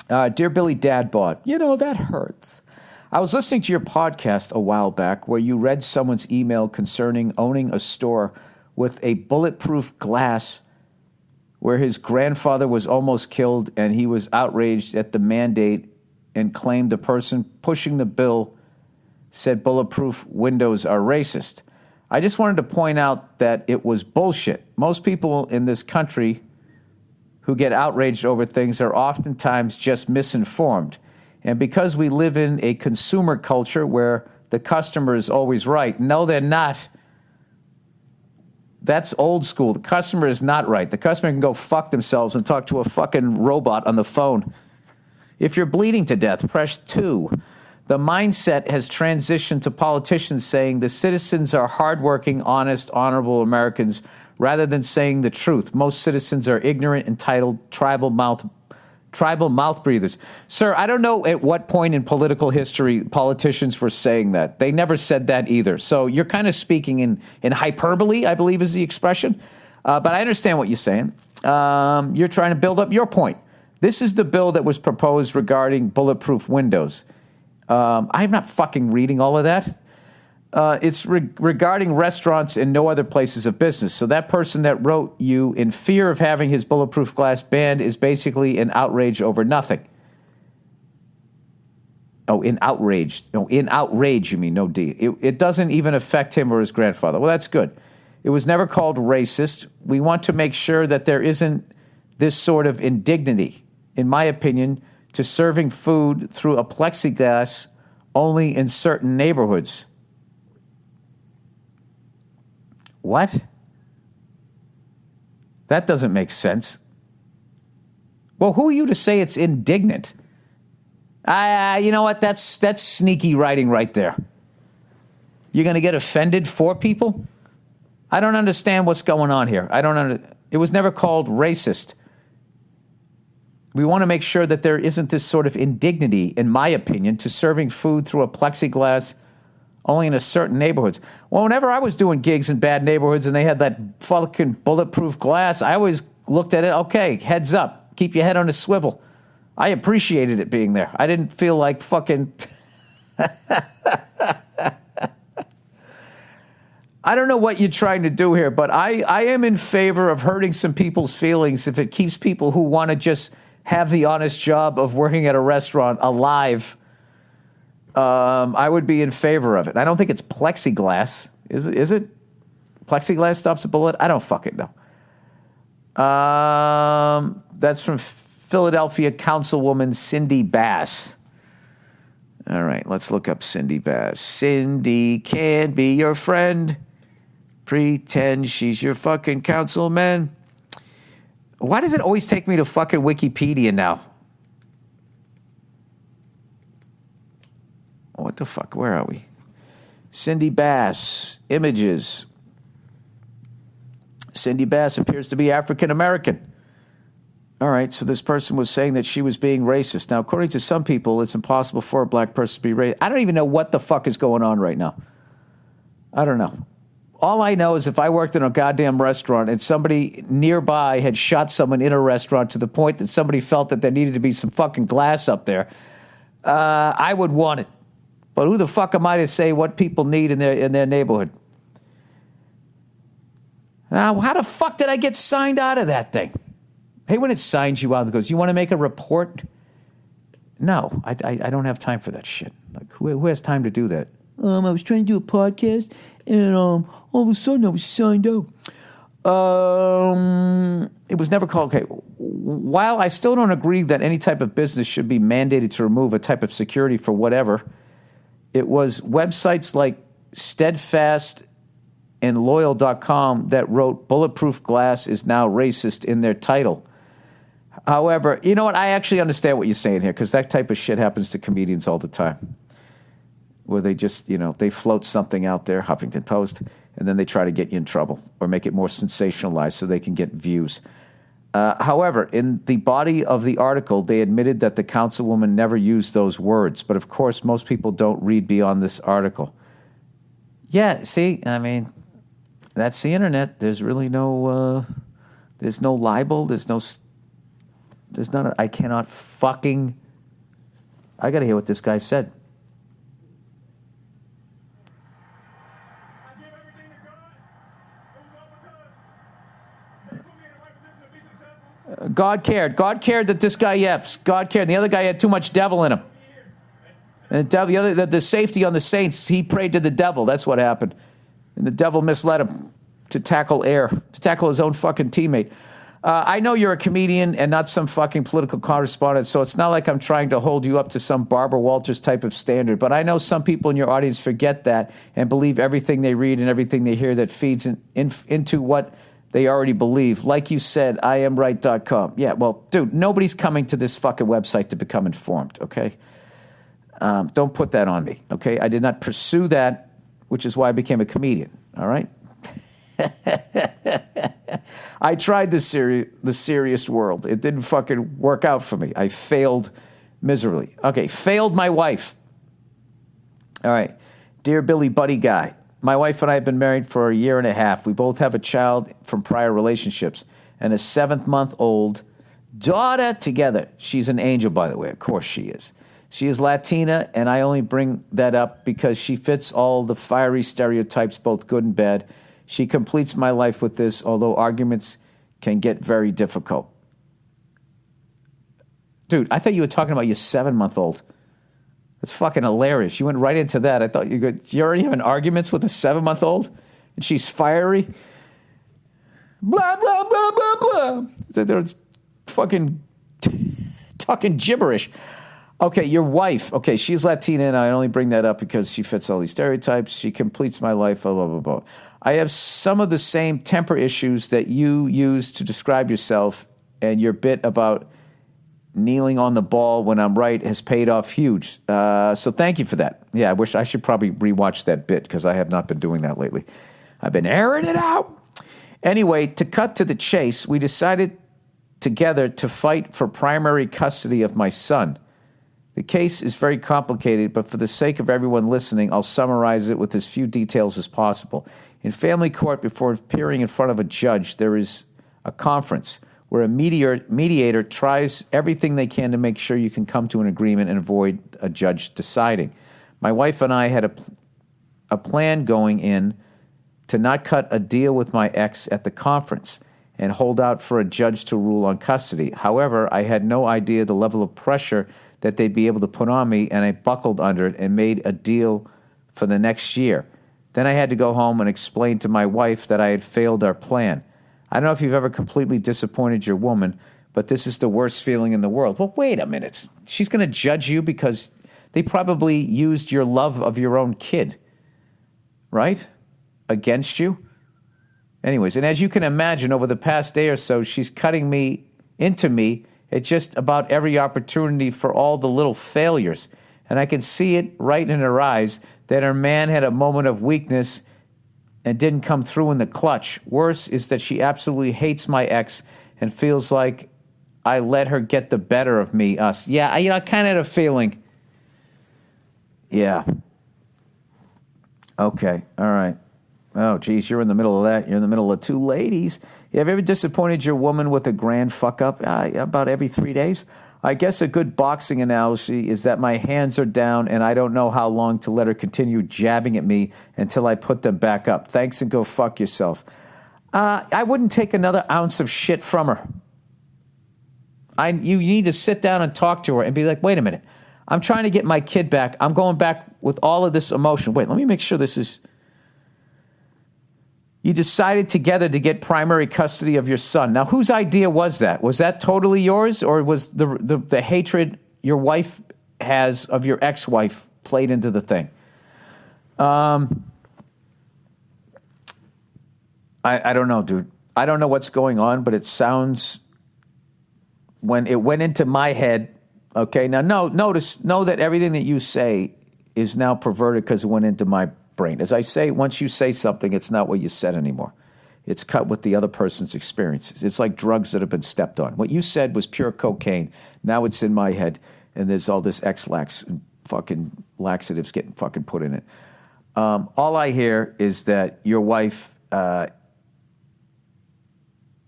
Dear Billy Dadbot, you know, that hurts. I was listening to your podcast a while back where you read someone's email concerning owning a store with a bulletproof glass where his grandfather was almost killed and he was outraged at the mandate and claimed the person pushing the bill said bulletproof windows are racist. I just wanted to point out that it was bullshit. Most people in this country who get outraged over things are oftentimes just misinformed. And because we live in a consumer culture where the customer is always right, no, they're not. That's old school. The customer is not right. The customer can go fuck themselves and talk to a fucking robot on the phone. If you're bleeding to death, press 2. The mindset has transitioned to politicians saying the citizens are hardworking, honest, honorable Americans rather than saying the truth. Most citizens are ignorant, entitled, tribal mouth breathers. Sir, I don't know at what point in political history politicians were saying that. They never said that either. So you're kind of speaking in hyperbole, I believe is the expression. But I understand what you're saying. You're trying to build up your point. This is the bill that was proposed regarding bulletproof windows. I'm not fucking reading all of that. It's regarding restaurants and no other places of business. So that person that wrote you in fear of having his bulletproof glass banned is basically in outrage over nothing. Oh, in outrage. No, in outrage, you mean, no D. It doesn't even affect him or his grandfather. Well, that's good. It was never called racist. We want to make sure that there isn't this sort of indignity, in my opinion, to serving food through a plexiglass only in certain neighborhoods. What? That doesn't make sense. Well, who are you to say it's indignant? You know what? That's sneaky writing right there. You're going to get offended for people? I don't understand what's going on here. It was never called racist. We want to make sure that there isn't this sort of indignity, in my opinion, to serving food through a plexiglass only in a certain neighborhoods. Well, whenever I was doing gigs in bad neighborhoods and they had that fucking bulletproof glass, I always looked at it, okay, heads up, keep your head on a swivel. I appreciated it being there. I didn't feel like fucking... I don't know what you're trying to do here, but I am in favor of hurting some people's feelings if it keeps people who want to just have the honest job of working at a restaurant alive. I would be in favor of it. I don't think it's plexiglass. Is it? Plexiglass stops a bullet? I don't fucking know. That's from Philadelphia Councilwoman Cindy Bass. All right, let's look up Cindy Bass. Cindy can be your friend. Pretend she's your fucking councilman. Why does it always take me to fucking Wikipedia now? What the fuck? Where are we? Cindy Bass. Images. Cindy Bass appears to be African American. All right, so this person was saying that she was being racist. Now, according to some people, it's impossible for a black person to be racist. I don't even know what the fuck is going on right now. I don't know. All I know is if I worked in a goddamn restaurant and somebody nearby had shot someone in a restaurant to the point that somebody felt that there needed to be some fucking glass up there, I would want it. But who the fuck am I to say what people need in their neighborhood? Now, how the fuck did I get signed out of that thing? Hey, when it signs you out, it goes, you want to make a report? No, I don't have time for that shit. Like, who has time to do that? I was trying to do a podcast, and all of a sudden I was signed out. It was never called. Okay, while I still don't agree that any type of business should be mandated to remove a type of security for whatever, it was websites like Steadfast and Loyal.com that wrote bulletproof glass is now racist in their title. However, you know what? I actually understand what you're saying here, because that type of shit happens to comedians all the time, where they just, they float something out there, Huffington Post, and then they try to get you in trouble or make it more sensationalized so they can get views. However, in the body of the article, they admitted that the councilwoman never used those words. But of course, most people don't read beyond this article. Yeah, see, I mean, that's the internet. There's really there's no libel. I cannot fucking, I got to hear what this guy said. God cared. God cared that this guy yaps. God cared. The other guy had too much devil in him. And the safety on the Saints, he prayed to the devil. That's what happened. And the devil misled him to tackle his own fucking teammate. I know you're a comedian and not some fucking political correspondent, so it's not like I'm trying to hold you up to some Barbara Walters type of standard. But I know some people in your audience forget that and believe everything they read and everything they hear that feeds into what they already believe. Like you said, IamRight.com. Yeah, well, dude, nobody's coming to this fucking website to become informed, okay? Don't put that on me, okay? I did not pursue that, which is why I became a comedian, all right? I tried the serious world. It didn't fucking work out for me. I failed miserably. Okay, failed my wife. All right. Dear Billy Buddy Guy, my wife and I have been married for a year and a half. We both have a child from prior relationships and a 7-month-old daughter together. She's an angel, by the way. Of course she is. She is Latina, and I only bring that up because she fits all the fiery stereotypes, both good and bad. She completes my life with this, although arguments can get very difficult. Dude, I thought you were talking about your 7-month-old. That's fucking hilarious. You went right into that. I thought you already having arguments with a 7-month-old? And she's fiery? Blah, blah, blah, blah, blah. They're fucking talking gibberish. Okay, your wife. Okay, she's Latina, and I only bring that up because she fits all these stereotypes. She completes my life, blah, blah, blah, blah. I have some of the same temper issues that you use to describe yourself, and your bit about kneeling on the ball when I'm right has paid off huge. So thank you for that. Yeah, I wish I should probably rewatch that bit because I have not been doing that lately. I've been airing it out. Anyway, to cut to the chase, we decided together to fight for primary custody of my son. The case is very complicated, but for the sake of everyone listening, I'll summarize it with as few details as possible. In family court, before appearing in front of a judge, there is a conference where a mediator tries everything they can to make sure you can come to an agreement and avoid a judge deciding. My wife and I had a plan going in to not cut a deal with my ex at the conference and hold out for a judge to rule on custody. However, I had no idea the level of pressure that they'd be able to put on me, and I buckled under it and made a deal for the next year. Then I had to go home and explain to my wife that I had failed our plan. I don't know if you've ever completely disappointed your woman, but this is the worst feeling in the world. Well, wait a minute. She's going to judge you because they probably used your love of your own kid, right? Against you? Anyways, and as you can imagine, over the past day or so, she's cutting into me at just about every opportunity for all the little failures. And I can see it right in her eyes that her man had a moment of weakness and didn't come through in the clutch. Worse is that she absolutely hates my ex and feels like I let her get the better of us. Yeah, I kind of had a feeling. Yeah. Okay, all right. Oh, geez, you're in the middle of that. You're in the middle of two ladies. Have you ever disappointed your woman with a grand fuck-up? About every 3 days. I guess a good boxing analogy is that my hands are down and I don't know how long to let her continue jabbing at me until I put them back up. Thanks and go fuck yourself. I wouldn't take another ounce of shit from her. You need to sit down and talk to her and be like, wait a minute. I'm trying to get my kid back. I'm going back with all of this emotion. Wait, let me make sure this is... You decided together to get primary custody of your son. Now, whose idea was that? Was that totally yours, or was the hatred your wife has of your ex-wife played into the thing? I don't know, dude. I don't know what's going on, but it sounds... When it went into my head... Okay, now know that everything that you say is now perverted because it went into my brain. As I say, once you say something, it's not what you said anymore. It's cut with the other person's experiences. It's like drugs that have been stepped on. What you said was pure cocaine. Now it's in my head, and there's all this X-lax and fucking laxatives getting fucking put in it. All I hear is that your wife,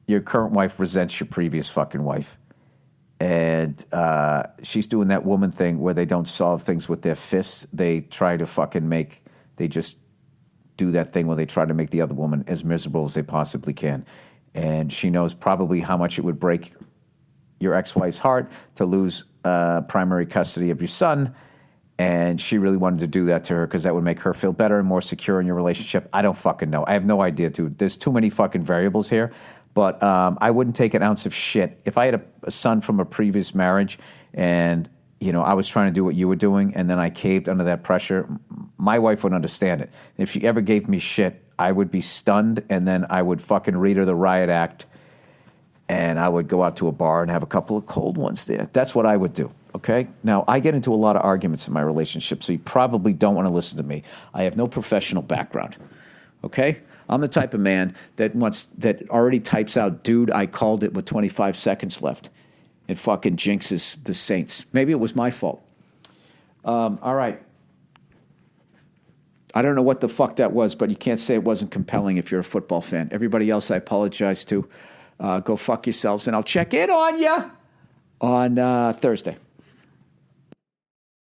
your current wife, resents your previous fucking wife. And she's doing that woman thing where they don't solve things with their fists. They try to they just do that thing where they try to make the other woman as miserable as they possibly can. And she knows probably how much it would break your ex-wife's heart to lose primary custody of your son. And she really wanted to do that to her because that would make her feel better and more secure in your relationship. I don't fucking know. I have no idea, dude. There's too many fucking variables here. But I wouldn't take an ounce of shit. If I had a son from a previous marriage and, I was trying to do what you were doing and then I caved under that pressure, my wife would understand it. If she ever gave me shit, I would be stunned and then I would fucking read her the riot act and I would go out to a bar and have a couple of cold ones there. That's what I would do, okay? Now, I get into a lot of arguments in my relationship, so you probably don't want to listen to me. I have no professional background, okay? I'm the type of man that already types out, dude, I called it with 25 seconds left. It fucking jinxes the Saints. Maybe it was my fault. All right. I don't know what the fuck that was, but you can't say it wasn't compelling if you're a football fan. Everybody else I apologize to. Go fuck yourselves, and I'll check in on you on Thursday.